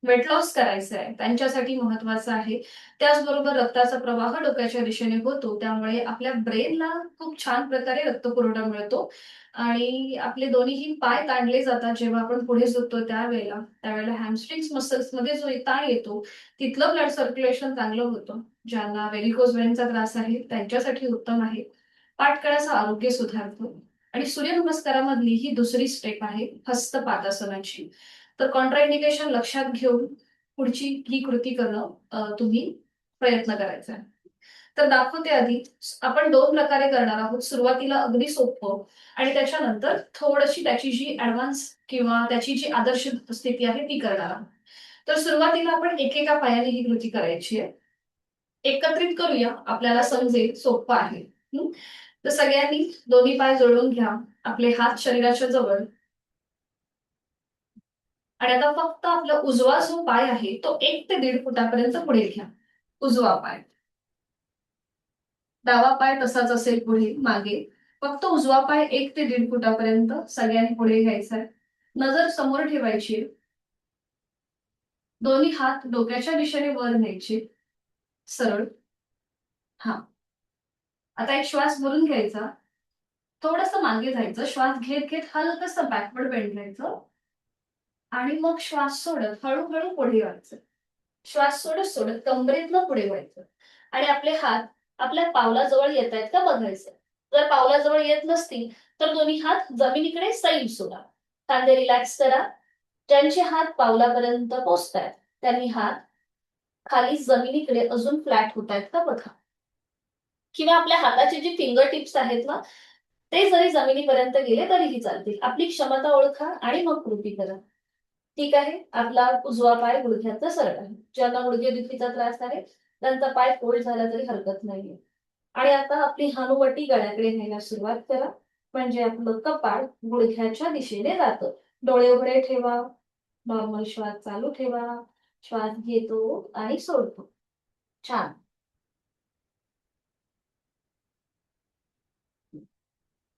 A: वेट लॉस करायचं आहे त्यांच्यासाठी महत्वाचं आहे. त्याचबरोबर रक्ताचा प्रवाह डोक्याच्या दिशेने होतो. त्यामुळे आपल्या ब्रेनला खूप छान प्रकारे रक्तपुरवठा मिळतो आणि आपले दोन्हीही पाय ताणले जातात जेव्हा आपण पुढे झुकतो त्यावेळेला. त्यावेळेला हॅमस्ट्रिंग्स मसल्समध्ये जो ताण येतो, तिथलं ब्लड सर्क्युलेशन चांगलं होतं. ज्यांना व्हेरिकोज व्हेनचा त्रास आहे त्यांच्यासाठी उत्तम आहे. पाठकळाचं आरोग्य सुधारतं आणि सूर्यनमस्कारामधली ही दुसरी स्टेप आहे हस्तपादासनाची. तर कॉन्ट्राइंडिकेशन लक्षात घेऊन पुढची ही कृती करणं तुम्ही प्रयत्न करायचा आहे. तर दाखवते आधी. आपण 2 प्रकारे करणार आहोत. सुरुवातीला अगदी सोपं आणि त्याच्यानंतर थोडीशी त्याची जी ॲडव्हान्स किंवा त्याची जी आदर्श स्थिती आहे ती करणार आहोत. तर सुरुवातीला आपण एकेका पायाने ही कृती करायची आहे. एकत्रित करूया, आपल्याला समजेल, सोपं आहे. हं? तर सगळ्यांनी दोन्ही पाय जोडून घ्या. आपले हात शरीराच्या जवळ आणि आता फक्त आपला उजवा जो पाय आहे तो 1 ते 1.5 फुटापर्यंत पुढे घ्या. उजवा पाय. डावा पाय तसाच असेल पुढे मागे. फक्त उजवा पाय 1 ते 1.5 फुटापर्यंत सगळ्यांनी पुढे घ्यायचा आहे. नजर समोर ठेवायची. दोन्ही हात डोक्याच्या दिशेने वर न्यायचे. सरळ. हां. आता एक श्वास भरून घ्यायचा. थोडंसं मागे जायचं. श्वास घेत घेत हलकसं बॅकवर्ड बेंड घ्यायचं आणि मग श्वास सोडत हळू-हळू पुढे व्हायचं. श्वास सोडत सोडत कंबरेतनं पुढे व्हायचं आणि आपले हात आपल्या पावलाजवळ येतायत का बघायचं. जर पावलाजवळ येत नसतील तर दोन्ही हात जमिनीकडे सैल सोडा. खांदे रिलॅक्स करा. ज्यांचे हात पावलापर्यंत पोहोचतायत त्यांनी हात खाली जमिनीकडे अजून फ्लॅट होतायत का बघा. किंवा आपल्या हाताचे जे फिंगर टिप्स आहेत ना, ते जरी जमिनीपर्यंत गेले तरीही चालतील. आपली क्षमता ओळखा आणि मग कृती करा. ठीक आहे. आपला उजवा पाय गुडघ्याचा सरळ आहे. ज्यांना गुडघेदुखीचा त्रास आहे त्यांचा पाय फोल्ड झाला तरी हरकत नाहीये. आणि आता आपली हनुवटी गळ्याकडे न्यायला सुरुवात करा. म्हणजे आपलं कपाळ गुडघ्याच्या दिशेने जातं. डोळे उघडे ठेवा. नॉर्मल श्वास चालू ठेवा. श्वास घेतो आणि सोडतो. छान.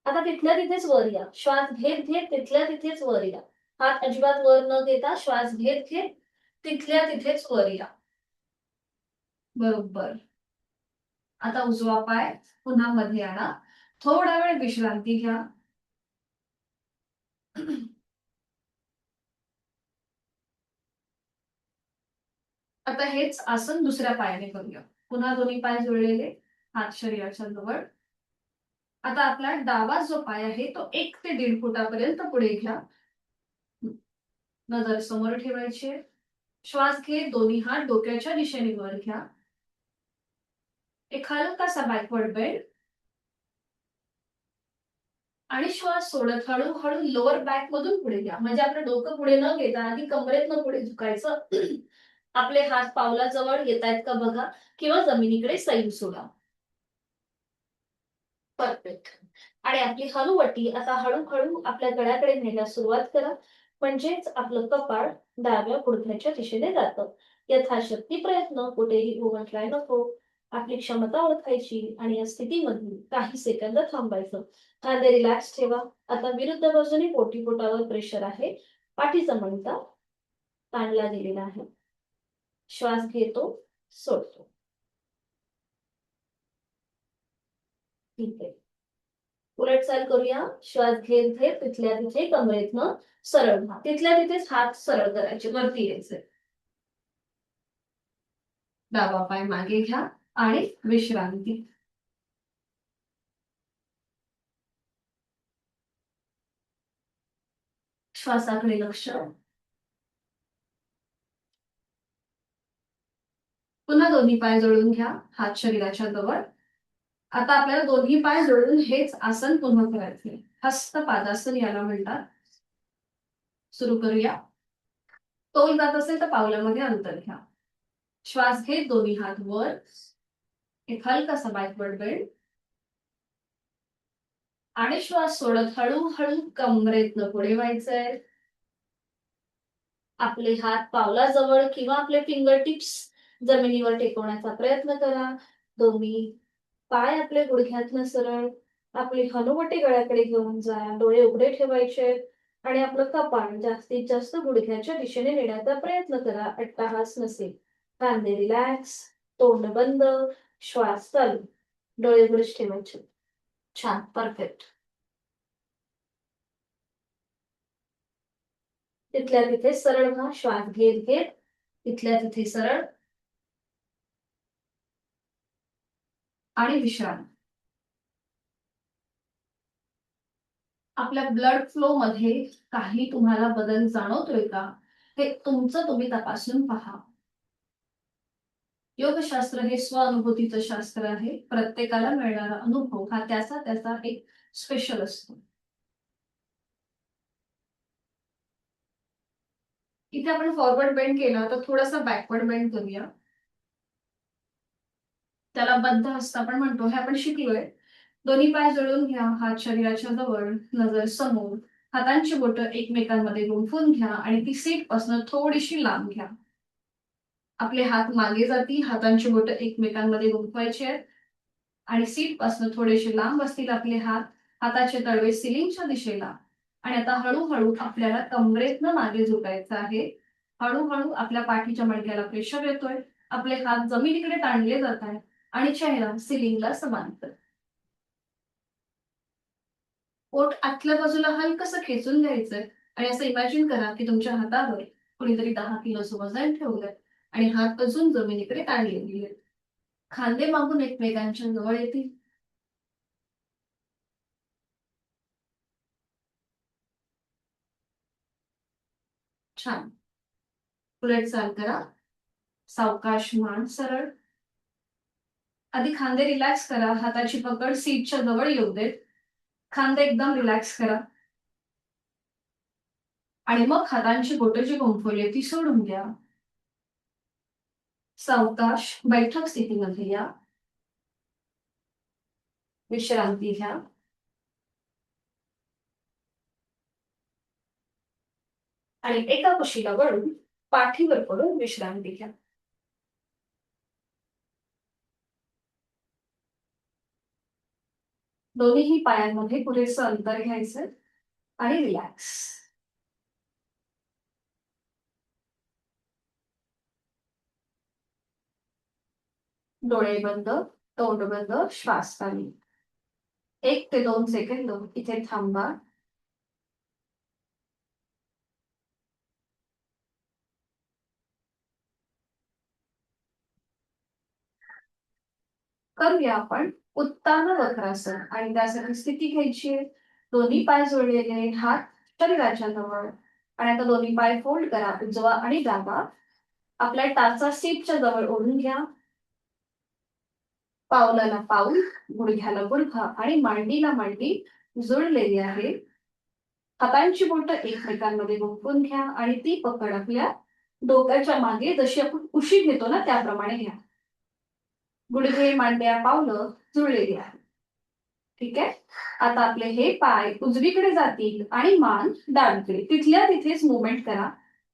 A: आता तिथल्या तिथेच वर या. श्वास घेत घेत तिथल्या तिथेच वर या. हात अजिबात वर न घेता श्वास घेत घेत तिथल्या तिथेच वर या. बरोबर. आता उजवा पाय पुन्हा मध्ये आणा. थोडा वेळ विश्रांती घ्या. आता हेच आसन दुसऱ्या पायाने करूया. पुन्हा दोन्ही पाय जुळलेले, हात शरीराच्या जवळ. आता आपला डावा जो पाय आहे तो 1 ते 1.5 फुटापर्यंत पुढे घ्या. नजर समोर ठेवायची. श्वास घेत दोन्ही हात डोक्याच्या दिशेने वर घ्या. एक हलकासा बॅकवर्ड बेंड आणि श्वास सोडत हळूहळू लोअर बॅक मधून पुढे घ्या. म्हणजे आपलं डोकं पुढे न घेता आधी कमरेतनं पुढे झुकायचं. आपले हात पावलाजवळ येतायत का बघा किंवा जमिनीकडे सैल सोडा. परफेक्ट. आणि आपली हनुवटी आता हळूहळू आपल्या गळ्याकडे न्यायला सुरुवात करा. म्हणजेच आपलं कपाळ डाव्या गुडघ्याच्या दिशेने जातं. यथाशक्ती प्रयत्न, कुठेही ओव्हरट्राय नको. आपली क्षमता ओळखायची आणि या स्थितीमध्ये काही सेकंद थांबायचं. खांदे रिलॅक्स ठेवा. आता विरुद्ध बाजूने पोटीपोटावर प्रेशर आहे. पाठीचा मणका ताणला गेलेला आहे. श्वास घेतो, सोडतो. ठीक आहे. उलट चाल करूया. श्वास घेत घेत तिथल्या तिथे कमरेतनं सरळ व्हा. तिथल्या तिथेच हात सरळ करायचे, वरती यायचे. डावा पाय मागे घ्या आणि विश्रांती. श्वासाकडे लक्ष. पुन्हा दोन्ही पाय जोडून घ्या, हात शरीराच्या जवळ. आता आपल्याला दोन्ही पाय जोडून हेच आसन पुन्हा करायचे. हस्त पादासन याला म्हणतात. सुरू करूया. तोल जात असेल तर पावलामध्ये अंतर घ्या. श्वास घेत दोन्ही हात वर. एक हलकासा बॅकवर्ड बेंड. आणि श्वास सोडत हळूहळू कमरेतनं पुढे व्हायचंय. आपले हात पावलाजवळ किंवा आपले फिंगर टिप्स जमिनीवर टेकवण्याचा प्रयत्न करा. दोन्ही पाय आपले गुडघ्यातनं सरळ. आपली हनुवटी गळ्याकडे घेऊन जा. डोळे उघडे ठेवायचे आणि आपलं कपाळ जास्तीत जास्त गुडघ्याच्या दिशेने नेण्याचा प्रयत्न करा. अट्टहास नसेल. खांदे रिलॅक्स, तोंड बंद, श्वास चालू. डोळे उघडेच ठेवायचे. छान, परफेक्ट. तिथल्या तिथे सरळ व्हा. श्वास घेत घेत तिथल्या तिथे सरळ आणि विश्राम. आपल्या ब्लड फ्लो मध्ये काही तुम्हाला बदल जाणवतोय का, हे तुमचं तुम्ही तपासून पहा. योगशास्त्र हे स्वानुभूतीचं शास्त्र आहे. प्रत्येकाला मिळणारा अनुभव हा त्याचा त्याचा एक स्पेशल असतो. इथे आपण फॉरवर्ड बेंड केला तर थोडासा बॅकवर्ड बेंड करूया. त्याला बद्ध हस्त आपण म्हणतो. हे आपण शिकलोय. दोन्ही पाय जोडून घ्या, हात शरीराच्या जवळ, नजर समोर. हातांची बोटं एकमेकांमध्ये गुंफून घ्या आणि ती सीट पासून थोडीशी लांब घ्या. आपले हात मागे जातील. हातांची बोटं एकमेकांमध्ये गुंफवायची आहेत आणि सीट पासून थोडेसे लांब असतील आपले हात. हाताचे तळवे सिलिंगच्या दिशेला. आणि आता हळूहळू आपल्याला कमरेतनं मागे झुकायचं आहे. हळूहळू आपल्या पाठीच्या मणक्याला प्रेशर येतोय. आपले हात जमिनीकडे ताणले जात आहेत आणि चेहरा सिलिंगला समांतर. पोट आतल्या बाजूला हलकसं खेचून घ्यायचंय आणि असं इमॅजिन करा की तुमच्या हातावर कुणीतरी 10 किलोचं वजन ठेवलंय आणि हात अजून जमिनीकडे ताणले गेले. खांदे मागून एकमेकांच्या जवळ येतील. छान. उलट चाल करा. सावकाश मान सरळ. आधी खांदे रिलॅक्स करा. हाताची पकड सीटच्या जवळ येऊ देत. खांदे एकदम रिलॅक्स करा आणि मग हातांची बोटं जी गुंफवली ती सोडून द्या. सावकाश बैठक स्थितीमध्ये या. विश्रांती घ्या. आणि एका कुशीला वळून पाठीवर पडून विश्रांती घ्या. दोन्ही पायांमध्ये पुरेसं अंतर घ्यायचं आणि रिलॅक्स. डोळे बंद, तोंड बंद, श्वास चालू. 1 ते 2 सेकंद इथे थांबा. करूया आपण उत्तान वक्रासन. आणि त्यासाठी स्थिती घ्यायची आहे. दोन्ही पाय जोडलेले, हात शरीराच्या जवळ. आणि आता दोन्ही पाय फोल्ड करा, उजवा आणि डावा. आपल्या टाचा सीटच्या जवळ ओढून घ्या. पावलाला पाऊल, गुडघ्याला गुडघा आणि मांडीला मांडी जुळलेली आहे. हातांची बोटं एकमेकांमध्ये गुंफून घ्या आणि ती पकड आपल्या डोक्याच्या मागे जशी आपण उशी घेतो ना त्याप्रमाणे घ्या. गुडघे, मांड्या, पावलं जुळलेली आहे. ठीक आहे. आता आपले हे पाय उजवीकडे जातील आणि मान डावीकडे. तिथल्या तिथेच मुवमेंट करा.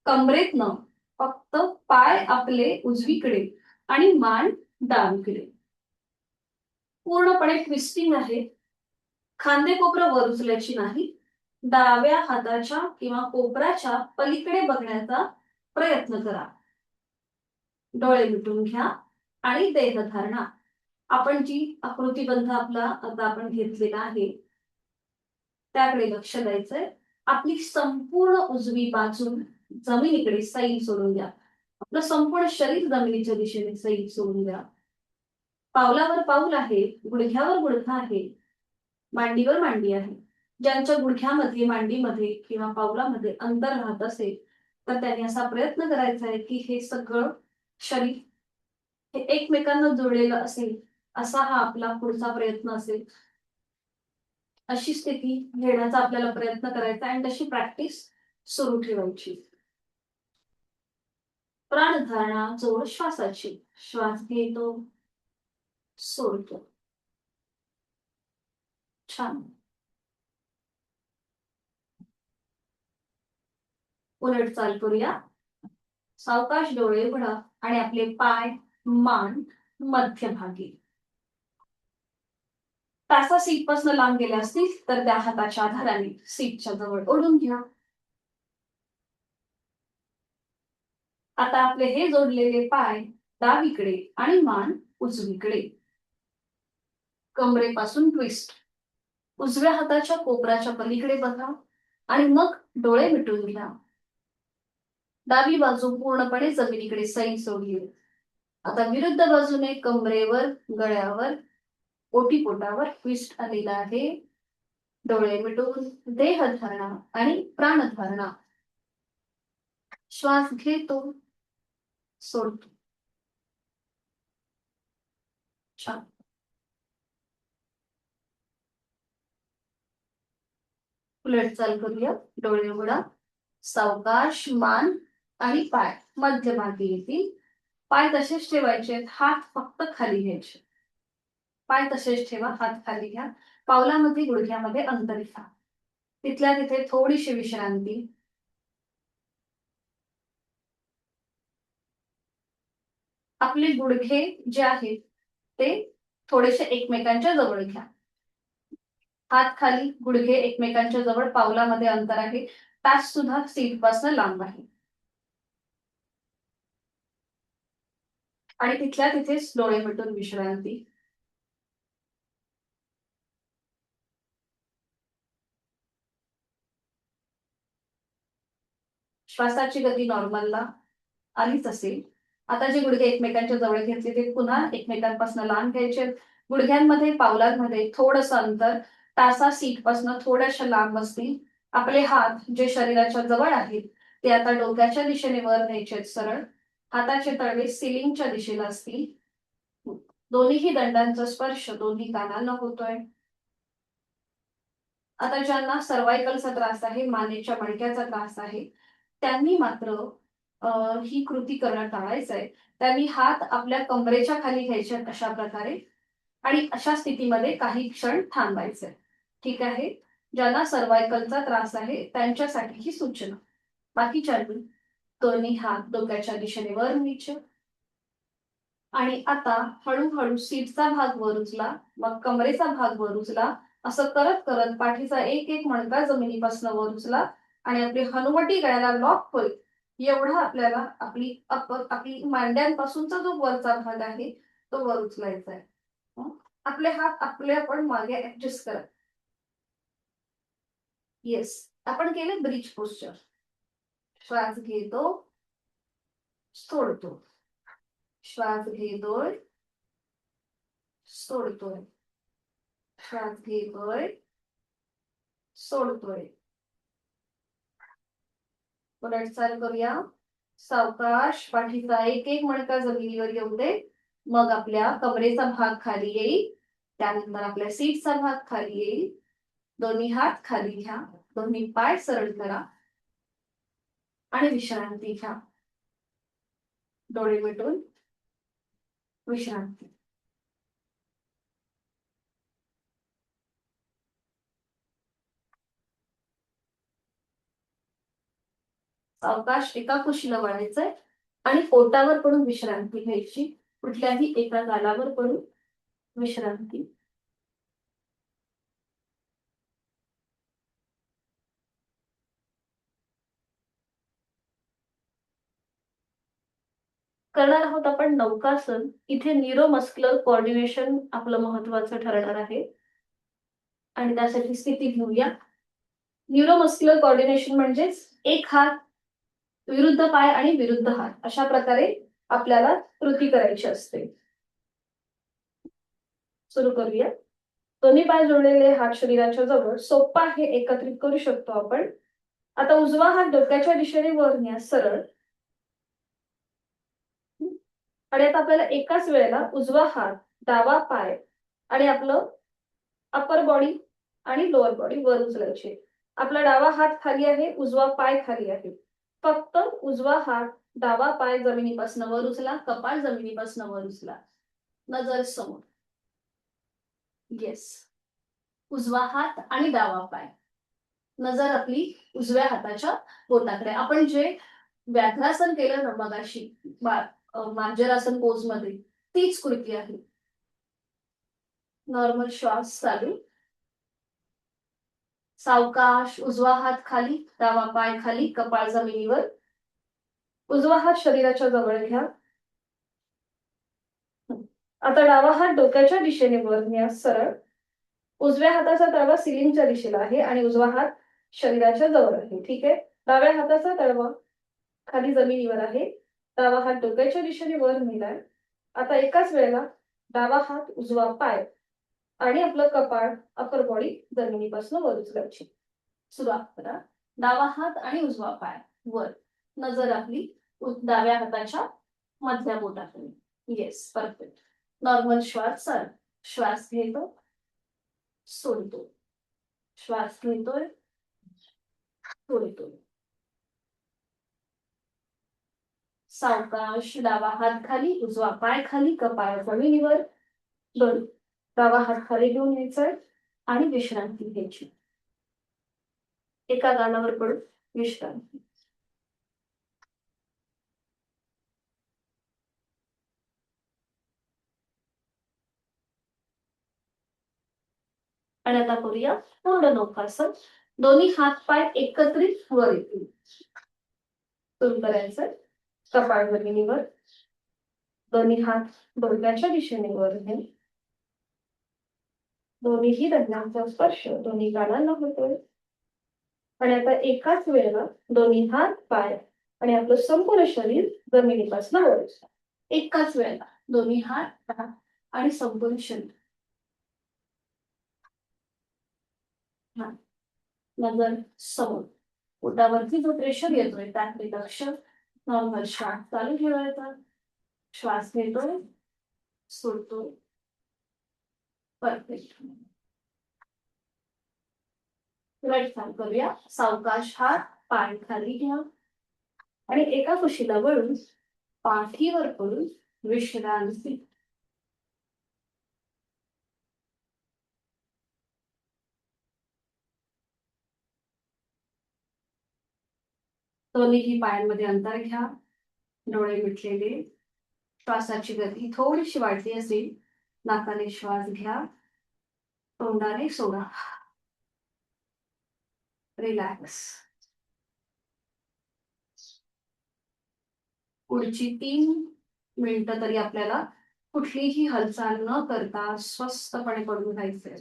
A: कमरेतनं फक्त पाय आपले उजवीकडे आणि मान डावीकडे. पूर्णपणे ट्विस्टिंग आहे. खांदे कोपरं वर उचलायची नाही. डाव्या हाताच्या किंवा कोपराच्या पलीकडे बघण्याचा प्रयत्न करा. डोळे मिटून घ्या आणि देहधारणा. आपण जी आकृतीबंध आपला आता आपण घेतलेला आहे त्याकडे लक्ष द्यायचंय. आपली संपूर्ण उजवी बाजू जमिनीकडे सैल सोडून द्या. आपलं संपूर्ण शरीर जमिनीच्या दिशेने सैल सोडून द्या. पावलावर पाऊल आहे, गुडघ्यावर गुडघा आहे, मांडीवर मांडी आहे. ज्यांच्या गुडघ्यामध्ये, मांडीमध्ये किंवा पावलामध्ये अंतर राहत असेल तर त्यांनी असा प्रयत्न करायचा आहे की हे सगळं शरीर हे एकमेकांना जोडलेलं असेल, असा हा आपला पुढचा प्रयत्न असेल. अशी स्थिती घेण्याचा आपल्याला प्रयत्न करायचा आणि तशी प्रॅक्टिस सुरू ठेवायची. प्राणधारणा जोड श्वासाची. श्वास घेतो, सोडतो. छान. उलट चाल करूया. सावकाश डोळे उघडा आणि आपले पाय, मान मध्यभागी. तासा सीट पासून लांब गेले असतील तर त्या हाताच्या आधाराने सीटच्या जवळ ओढून घ्या. आता आपले हे जोडलेले पाय डावीकडे आणि मान उजवीकडे. कमरेपासून ट्विस्ट. उजव्या हाताच्या कोपराच्या पलीकडे बघा आणि मग डोळे मिटून घ्या. डावी बाजू पूर्णपणे जमिनीकडे सैल सोडली. आता विरुद्ध बाजूने कमरेवर, गळ्यावर, ओटीपोटावर ट्विस्ट आलेला आहे. डोळे मिटून देहधारणा आणि प्राणधारणा. श्वास घेतो, सोडतो. छान. उलट चाल करूया. डोळे उघडा. सावकाश मान आणि पाय मध्यभागी येतील. पाय तसेच ठेवायचे, हात फक्त खाली घ्यायचे. पाय तसेच ठेवा, हात खाली घ्या. पावलामध्ये, गुडघ्यामध्ये अंतर घ्या. तिथल्या तिथे थोडीशी विश्रांती. आपले गुडघे जे आहेत ते थोडेसे एकमेकांच्या जवळ घ्या. हात खाली, गुडघे एकमेकांच्या जवळ, पावलामध्ये अंतर आहे. तास सुद्धा सीट पासून लांब आहे. आणि तिथल्या तिथेच डोळे मिटून विश्रांती. श्वासाची गती नॉर्मलला आलीच असेल. आता जे गुडघे एकमेकांच्या जवळ घेतले ते पुन्हा एकमेकांपासून लांब घ्यायचे. गुडघ्यांमध्ये, पावलांमध्ये थोडंसं अंतर, तासा सीट पासून थोड्याशा लांब असतील. आपले हात जे शरीराच्या जवळ आहेत ते आता डोक्याच्या दिशेने वर न्यायचे सरळ. हाताचे तळवे सिलिंगच्या दिशेला असतील. दोन्हीही दंडांचा स्पर्श दोन्ही कानांना होतोय. आता ज्यांना सर्वायकलचा त्रास आहे, मानेच्या मणक्याचा त्रास आहे, त्यांनी मात्र ही कृती करणं टाळायचं आहे. त्यांनी हात आपल्या कमरेच्या खाली घ्यायचे अशा प्रकारे आणि अशा स्थितीमध्ये काही क्षण थांबायचंय. ठीक आहे. ज्यांना सर्वायकलचा त्रास आहे त्यांच्यासाठी ही सूचना. बाकीच्यांनी दोन्ही हात डोक्याच्या दिशेने वर न्यायचे आणि आता हळूहळू सीटचा भाग वर उचला, मग कमरेचा भाग वर उचला. असं करत करत पाठीचा एक एक मणका जमिनीपासून वर उचला आणि आपली हनुवटी गळ्याला लॉक होईल एवढा आपल्याला आपली मांड्यांपासूनचा जो वरचा भाग आहे तो वर उचलायचा आहे. आपले हात आपले आपण मागे ऍडजस्ट करा. येस. आपण केले ब्रिज पोस्चर. श्वास घेतो, सोडतो. श्वास घेतोय, सोडतोय. श्वास घेतोय, सोडतोय. उलट चाल करूया. सावकाश पाठीचा एक एक मणका जमिनीवर येऊ दे. मग आपल्या कमरेचा भाग खाली येईल. त्यानंतर आपल्या सीटचा भाग खाली येईल. दोन्ही हात खाली घ्या. दोन्ही पाय सरळ करा आणि विश्रांती घ्या. डोळे मिटून विश्रांती. सावकाश एका कुशीला वळायचंय आणि पोटावर पडून विश्रांती घ्यायची. कुठल्याही एका गालावर पडून विश्रांती. करणार आहोत आपण नौकासन. इथे न्यूरोमस्क्युलर कोऑर्डिनेशन आपलं महत्वाचं ठरणार आहे आणि त्यासाठी स्थिती घेऊया. न्यूरोमस्क्युलर कोऑर्डिनेशन म्हणजेच एक हात विरुद्ध पाय आणि विरुद्ध हात अशा प्रकारे आपल्याला कृती करायची असते. सुरू करूया. दोन्ही पाय जोडलेले हात शरीराच्या जवळ, सोपा आहे, एकत्रित करू शकतो आपण. आता उजवा हात डोक्याच्या दिशेने वर न्या सरळ. आणि आता आपल्याला एकाच वेळेला उजवा हात, डावा पाय आणि आपलं अपर बॉडी आणि लोअर बॉडी वर उचलायचे. आपला डावा हात खाली आहे, उजवा पाय खाली आहे. फक्त उजवा हात, डावा पाय जमिनीपासून वर उचला, कपाळ जमिनीपासून वर उचला. नजर समोर. येस. उजवा हात आणि डावा पाय. नजर आपली उजव्या हाताच्या बोटाकडे. आपण जे व्याघ्रासन केलं ना मगाशी मांजरासन पोज मध्ये, तीच कृती आहे. नॉर्मल श्वास चालू. सावकाश. उजवा हात खाली, डावा पाय खाली, कपाळ जमिनीवर. उजवा हात शरीराच्या जवळ घ्या. आता डावा हात डोक्याच्या दिशेने वर न्या सरळ. उजव्या हाताचा तळवा सिलिंगच्या दिशेला आहे आणि उजवा हात शरीराच्या जवळ आहे. ठीक आहे. डाव्या हाताचा तळवा खाली जमिनीवर आहे. डावा हात डोक्याच्या दिशेने वर नेलाय. आता एकाच वेळेला डावा हात, उजवा पाय आणि आपलं कपाळ, अपर बॉडी जमिनीपासून वर उचलायची. सुरुवात करा. डावा हात आणि उजवा पाय वर. नजर आपली डाव्या हाताच्या मधल्या बोटाकडे. Yes, perfect. नॉर्मल श्वास चालू. श्वास घेतो, सोडतो. श्वास घेतोय, सोडतो. सावकाश. डावा हात खाली, उजवा पाय खाली, कपाळ जमिनीवर. दोन. डावा हात खाली घेऊन यायचा आणि विश्रांती घ्यायची. एका गालावर पडून विश्रांती. आणि आता करूया पूर्ण नौकासन. दोन्ही हात पाय एकत्रित वर येतील. सुरू करायचं. कपाळ जमिनीवर. दोन्ही हात डोक्याच्या दिशेने वर घे. दोन्हीही दरम्यानचा स्पर्श दोन्ही गालांना होतोय. आणि आता एकाच वेळेला दोन्ही हात, पाय आणि आपलं संपूर्ण शरीर जमिनीपासून वर. एकाच वेळेला दोन्ही हात, पाय आणि संपूर्ण शरीर. नजर समोर. पोटावरती जो प्रेशर येतोय त्याकडे लक्ष. नॉर्मल श्वास चालू ठेवायचा. श्वास घेतोय, सोडतोय. परफेक्ट. राईट हँड करूया. सावकाश. हात पाय खाली घ्या आणि एका कुशीला वळून पाठीवर पडून विश्रांती. दोन्ही पायांमध्ये अंतर घ्या. डोळे मिटलेले. श्वासाची गती थोडीशी वाढली असेल. नाकाने श्वास घ्या, तोंडाने सोडा. रिलॅक्स. पुढची 3 मिनिटं तरी आपल्याला कुठलीही हालचाल न करता स्वस्थपणे पडून राहायचंय.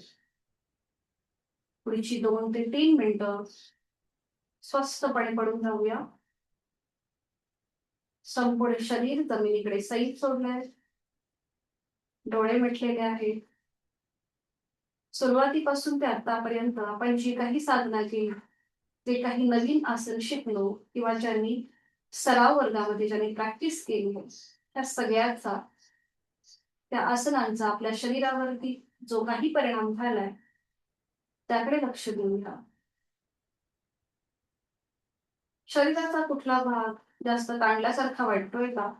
A: पुढची 2 ते 3 मिनिटं स्वस्थपणे पडून राहूया. संपूर्ण शरीर जमिनीकडे सैल सोडलंय. डोळे मिटलेले आहेत. सुरुवातीपासून ते आतापर्यंत आपण जी काही साधना केली, जे काही नवीन आसन शिकलो किंवा ज्यांनी सराव वर्गामध्ये ज्यांनी प्रॅक्टिस केली, त्या सगळ्याचा, त्या आसनांचा आपल्या शरीरावरती जो काही परिणाम झालाय त्याकडे लक्ष देऊया. शरीराचा कुठला भाग जास्त ताणल्यासारखा वाटतोय का,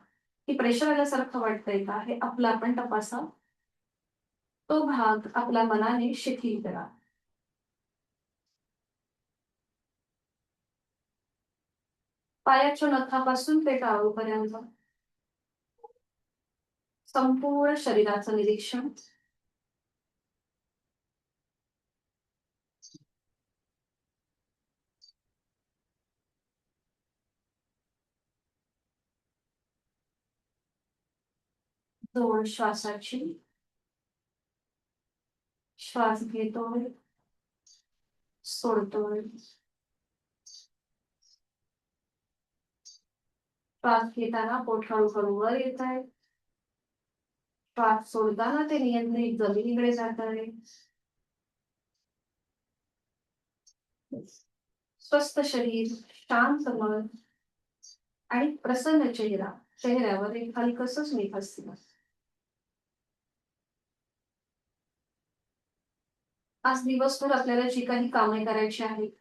A: की प्रेशर आल्यासारखं वाटतंय का, हे आपलं आपण तपासा. तो भाग आपल्या मनाने शिथिल करा. पायाच्या नखापासून ते टाळूपर्यंत संपूर्ण शरीराचं निरीक्षण. जोड श्वासाची. श्वास घेतोय, सोडतोय. श्वास घेताना पोट हळूहळू वर येत आहे. श्वास सोडताना ते नियंत्रित जमिनीकडे जात आहे. स्वस्थ शरीर, शांत मन आणि प्रसन्न चेहरा. चेहऱ्यावर एक हलकसं स्मित असतं. आज दिवसभर आपल्याला जी काही कामे करायची आहेत,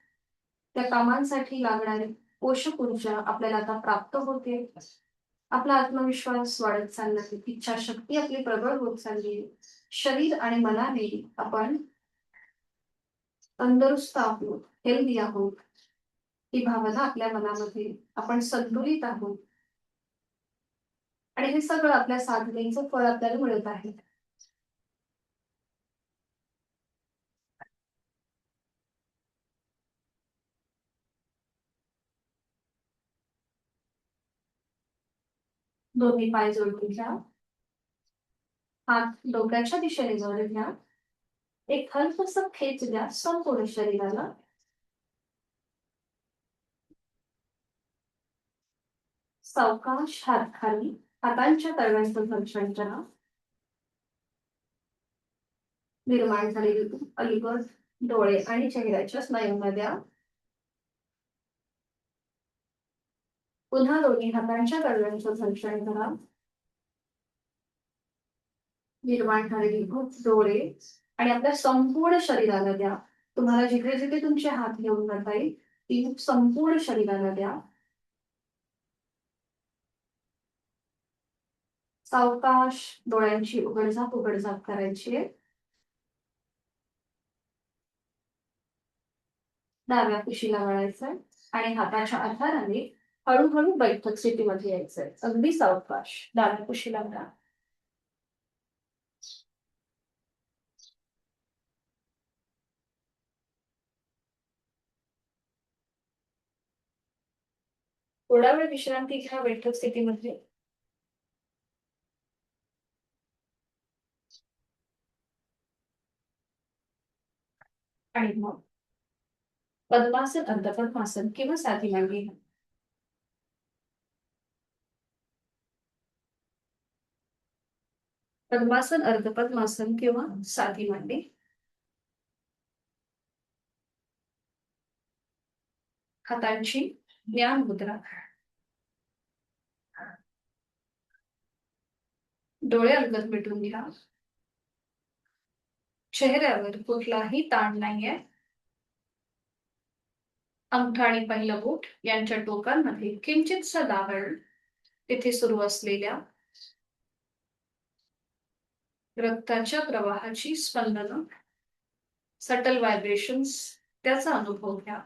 A: त्या कामांसाठी लागणारी पोषक ऊर्जा आपल्याला आता प्राप्त होते. आपला आत्मविश्वास वाढत चालला आहे. इच्छाशक्ती आपली प्रबळ होत चालली आहे. शरीर आणि मनाने आपण तंदुरुस्त आहोत, हेल्दी आहोत. ही भावना आपल्या मनामध्ये आपण संतुलित आहोत. आणि हे सगळं आपल्या साधनेचं फळ आपल्याला मिळत आहे. दोन्ही पाय जोडून घ्या. हात डोक्याच्या दिशेने वर घ्या. एक हलकसं खेच द्या संपूर्ण शरीराला. सावकाश हात खाली, हातांच्या तळव्यांचं घर्षण करा. निर्माण झालेली अलिगद डोळे आणि चेहऱ्याच्या स्नायूंना द्या. पुन्हा दोन्ही हातांच्या तळव्यांचं घर्षण करा. निर्माण झालेली भूक डोळे आणि आपल्या संपूर्ण शरीराला द्या. तुम्हाला जिथे जिथे तुमचे हात घेऊन जाता येईल ती भूक संपूर्ण शरीराला द्या. सावकाश डोळ्यांची उघडझाप करायची आहे. डाव्या कुशीला वळायचंय आणि हाताच्या आधाराने हळूहळू बैठक स्थितीमध्ये यायचंय. अगदी सावकाश डाव्या कुशीला वळा. थोडा वेळ विश्रांती घ्या बैठक स्थितीमध्ये. आणि मग पद्मासन, अर्धपद्मासन किंवा साधी मांडी घ्या. पद्मासन, अर्धपद्मासन किंवा साधी मांडी. हातांची ज्ञान मुद्रा. डोळे अलगद मिटून घ्या. चेहऱ्यावर कुठलाही ताण नाहीये. अंगठा आणि पहिलं बोट यांच्या टोकांमध्ये किंचितसं दाबण. तिथे सुरू असलेल्या रक्ताच्या प्रवाहाची स्पंदनं, सटल व्हायब्रेशन्स, त्याचा अनुभव घ्या.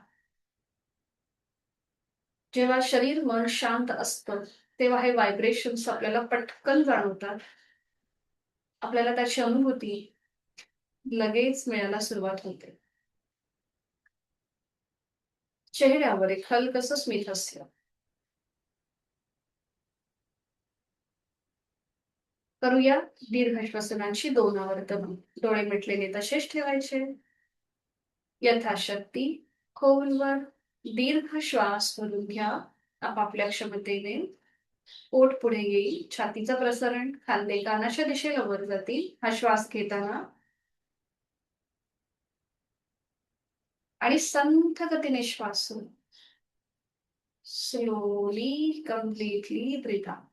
A: जेव्हा शरीर मन शांत असतं तेव्हा हे व्हायब्रेशन्स आपल्याला पटकन जाणवतात. आपल्याला त्याची अनुभूती लगेच मिळायला सुरुवात होते. चेहऱ्यावर एक हलकसं स्मित हास्य. करूया दीर्घ श्वसनाची 2 आवर्तनं. डोळे मिटलेले तसेच ठेवायचे. यथाशक्ती खोलवर दीर्घ श्वास भरून घ्या. आपापल्या क्षमतेने. पोट पुढे येईल. छातीचं प्रसरण, खांदे कानाच्या दिशेला वर जातील हा श्वास घेताना. आणि संथ गतीने श्वास सोडा. Slowly completely breathe out.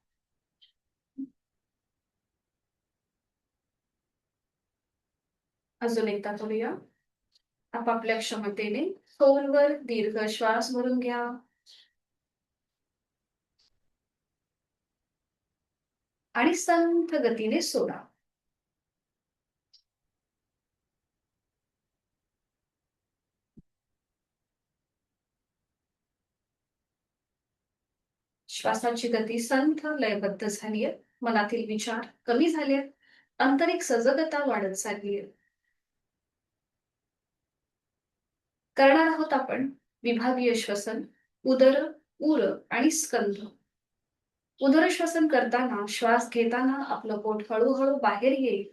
A: अजून एकदा करूया. आपापल्या क्षमतेने खोलवर दीर्घ श्वास भरून घ्या. आणि संथ गतीने सोडा. श्वासाची गती संथ लयबद्ध झालीये. मनातील विचार कमी झालेत. आंतरिक सजगता वाढत चाललीये. करणार आहोत आपण विभागीय श्वसन. उदर, उर आणि स्कंध. उदरश्वसन करताना श्वास घेताना आपलं पोट हळूहळू बाहेर येईल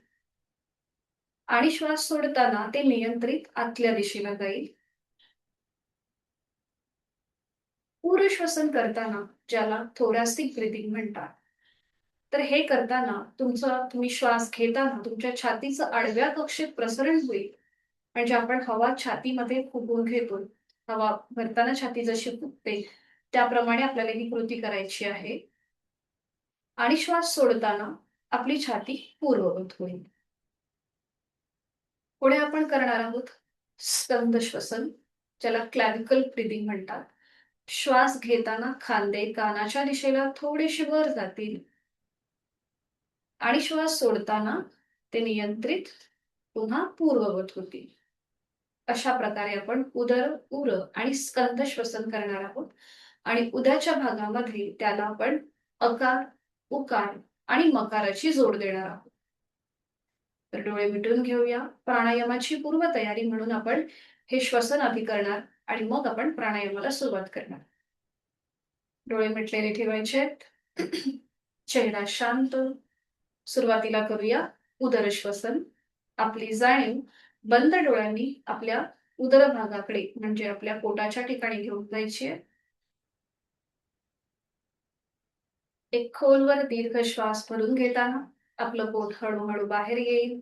A: आणि श्वास सोडताना ते नियंत्रित आतल्या दिशेला जाईल. पूरश्वसन करताना, ज्याला थोरॅसिक ब्रीथिंग म्हणतात, तर हे करताना तुम्ही श्वास घेताना तुमच्या छातीचं आडव्या कक्षेत प्रसरण होईल. म्हणजे आपण हवा छातीमध्ये फुगवून घेतो. हवा भरताना छाती जशी फुगते, त्याप्रमाणे आपल्याला ही कृती करायची आहे. आणि श्वास सोडताना आपली छाती पूर्ववत होईल. पुढे आपण करणार आहोत स्कंद श्वसन, ज्याला क्लॅव्हिकल ब्रीथिंग म्हणतात. श्वास घेताना खांदे कानाच्या दिशेला थोडेसे वर जातील आणि श्वास सोडताना ते नियंत्रित पुन्हा पूर्ववत होतील. अशा प्रकारे आपण उदर, उर आणि स्कंद श्वसन करणार आहोत. आणि उद्याच्या भागामध्ये त्याला आपण अकार, उकार आणि मकाराची जोड देणार आहोत. तर डोळे मिटून घेऊया. प्राणायामाची पूर्वतयारी म्हणून आपण हे श्वसन आधी करणार आणि मग आपण प्राणायामाला सुरुवात करणार. डोळे मिटलेले ठेवायचेत. चेहरा शांत. सुरुवातीला करूया उदर श्वसन. आपली जाणीव बंद डोळ्यांनी आपल्या उदर भागाकडे म्हणजे आपल्या पोटाच्या ठिकाणी घेऊन जायची आहे. एक खोलवर दीर्घ श्वास भरून घेताना आपलं पोट हळूहळू बाहेर येईल.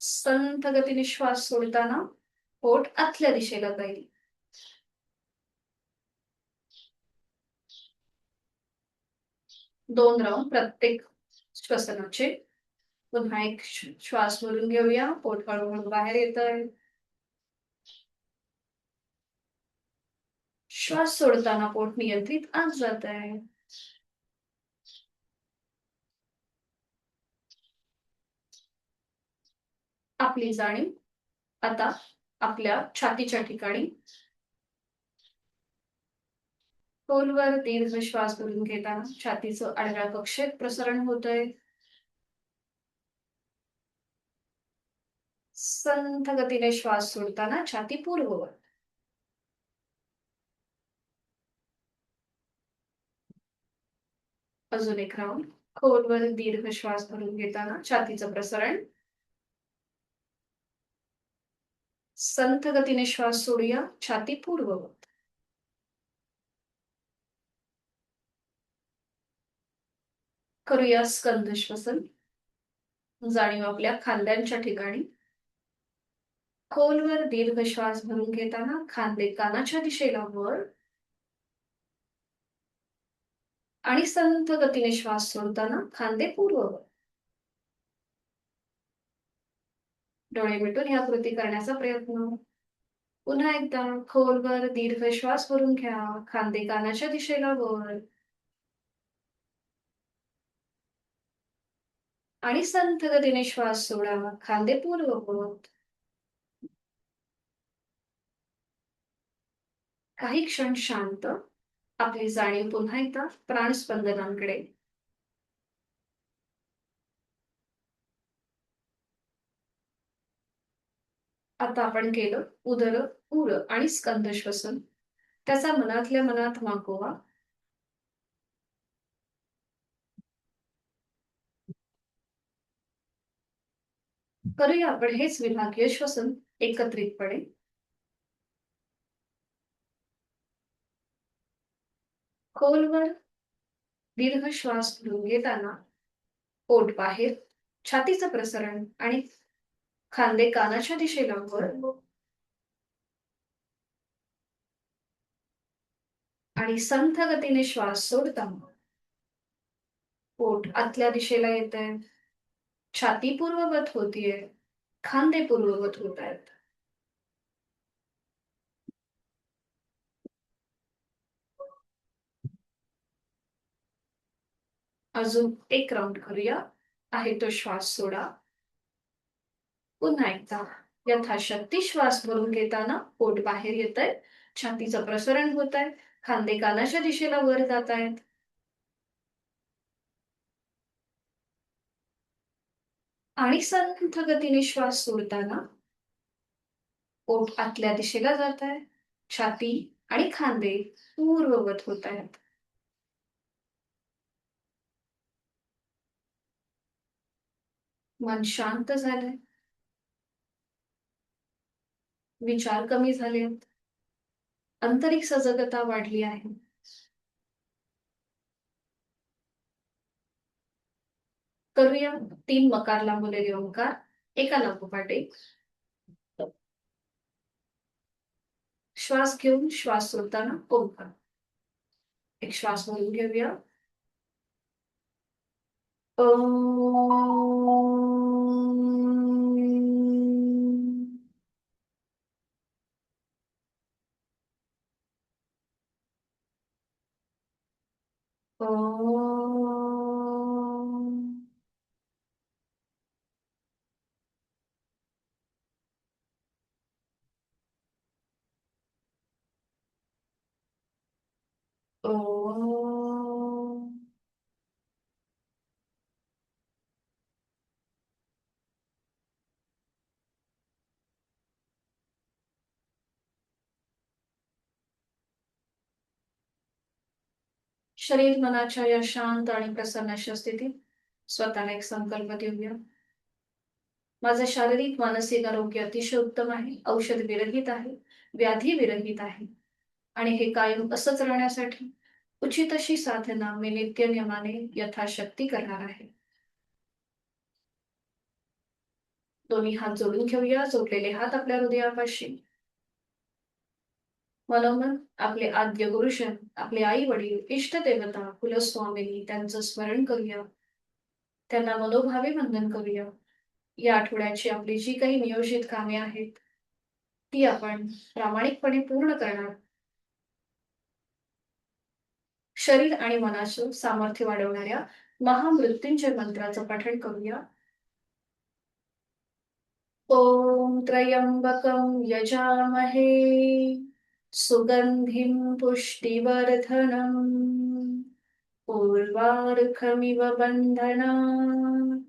A: संथ गतीने श्वास सोडताना पोट आतल्या दिशेला जाईल. दोन राऊंड प्रत्येक श्वसनाचे. पुन्हा एक श्वास भरून घेऊया. पोट हळूहळू बाहेर येत आहे. श्वास सोडताना पोट नियंत्रित आत जात आहे. आपली जाणीव आता आपल्या छातीच्या ठिकाणी. खोलवर दीर्घ श्वास भरून घेताना छातीचं आडव्या कक्षेत प्रसरण होत आहे. संथ गतीने श्वास सोडताना छाती पूर्ववत. अजून एक राऊंड. खोलवर दीर्घ श्वास भरून घेताना छातीचं प्रसरण. संथ गतीने श्वास सोडूया. छाती पूर्ववत. करूया स्कंद श्वसन. जाणीव आपल्या खांद्यांच्या ठिकाणी. खोलवर दीर्घ श्वास भरून घेताना खांदे कानाच्या दिशेला वर आणि संथ गतीने श्वास सोडताना खांदे पूर्ववत. डोळे मिटून ह्या कृती करण्याचा प्रयत्न. पुन्हा एकदा खोलवर दीर्घ श्वास भरून घ्या. खांदे कानाच्या दिशेला वर आणि संथ गतीने श्वास सोडा. खांदे पूर्ववत. काही क्षण शांत. आपली जाणीव पुन्हा एकदा प्राणस्पंदनांकडे. आता आपण केलं उदर, उर आणि स्कंद श्वसन. त्याचा मनातल्या मनात मागोवा. करूया आपण हेच विभागीय श्वसन एकत्रितपणे. खोलवर दीर्घ श्वास घेऊन घेताना पोट बाहेर, छातीचं प्रसरण आणि खांदे कानाच्या दिशेला वर आणि संथ गतीने श्वास सोडताना पोट आतल्या दिशेला येत आहे. छाती पूर्ववत होतीये. खांदे पूर्ववत होत आहेत. अजून एक राऊंड करूया. आहे तो श्वास सोडा. पुन्हा एकदा यथाशक्ती श्वास भरून घेताना पोट बाहेर येत आहे. छातीचं प्रसरण होत आहे. खांदे कानाच्या दिशेला वर जात आहेत. आणि संथ गतीने श्वास सोडताना पोट आतल्या दिशेला जात आहे. छाती आणि खांदे पूर्ववत होत आहेत. मन शांत झालंय. विचार कमी झालेत. आंतरिक सजगता वाढली आहे. करूया 3 मकार लांबवलेले ओंकार एका लागोपाठ एक. श्वास घेऊन श्वास सोडताना ओंकार. एक श्वास भरून घेऊया. शरीर मनाच्या या शांत आणि प्रसन्न अशा स्थितीत स्वतःला एक संकल्प देऊया. माझं शारीरिक मानसिक आरोग्य अतिशय उत्तम आहे. औषध विरहित आहे. व्याधी विरहित आहे. आणि हे कायम असंच राहण्यासाठी उचित अशी साधना मी नित्यनियमाने यथाशक्ती करणार आहे. दोन्ही हात जोडून घेऊया. जोडलेले हात आपल्या हृदयापाशी. मनोमन आपले आद्य गुरुजन, आपले आई वडील, इष्ट देवता, कुलस्वामिनी त्यांचं स्मरण करूया. त्यांना मनोभावे वंदन करूया. या आठवड्याची आपली जी काही नियोजित कामे आहेत ती आपण प्रामाणिकपणे पूर्ण करणार. शरीर आणि मनाचं सामर्थ्य वाढवणाऱ्या महामृत्युंजय मंत्राचं पठण करूया. ओम त्र्यंबकं यजामहे सुगंधिं पुष्टिवर्धनम् उर्वारुकमिव बन्धनान्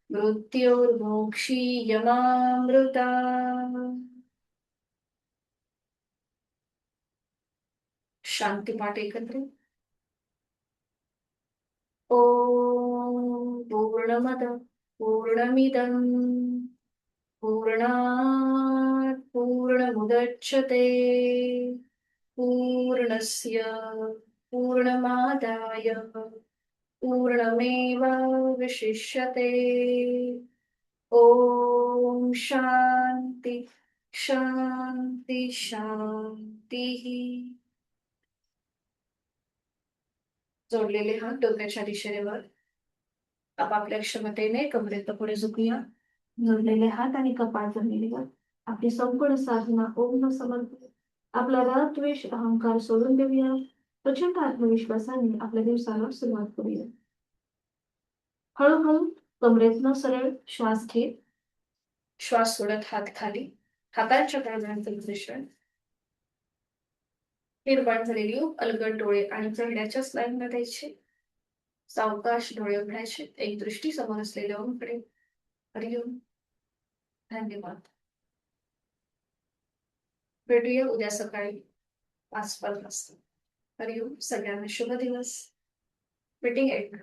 A: मृत्योर्मोक्षीयमामृता. शांतिपाठ एकत्रित. ओम पूर्णमद पूर्णमिदं पूर्णात् पूर्णमुदच्यते पूर्णस्य पूर्णमादाय पूर्णमेवावशिष्यते. ओम शांती शांती शांती. जोडलेले हात डोक्याच्या दिशेने वर. आपापल्या क्षमतेने कमरेत पुढे झुकूया. जोडलेले हात आणि कपाळ जमिनीवर. आपली संपूर्ण साधना ओम समर्पित. आपला राग द्वेष अहंकार सोडून देऊया. प्रचंड आत्मविश्वासाने आपल्या दिवसाला सुरुवात करूया. हळूहळू कमरेतनं सरळ श्वास घेत श्वास सोडत हात खाली. हातांच्या तळव्यांचं मिश्रण. निर्माण झालेली अलगद डोळे आणि चेहऱ्याच्या स्नायूंना द्यायचे. सावकाश डोळे उघडायचे. एक दृष्टी समोर असलेल्या ओमकडे. हरिओम. धन्यवाद. भेटूया उद्या सकाळी 5 वाजता. हरिओम. सगळ्यांना शुभ दिवस. Meeting end.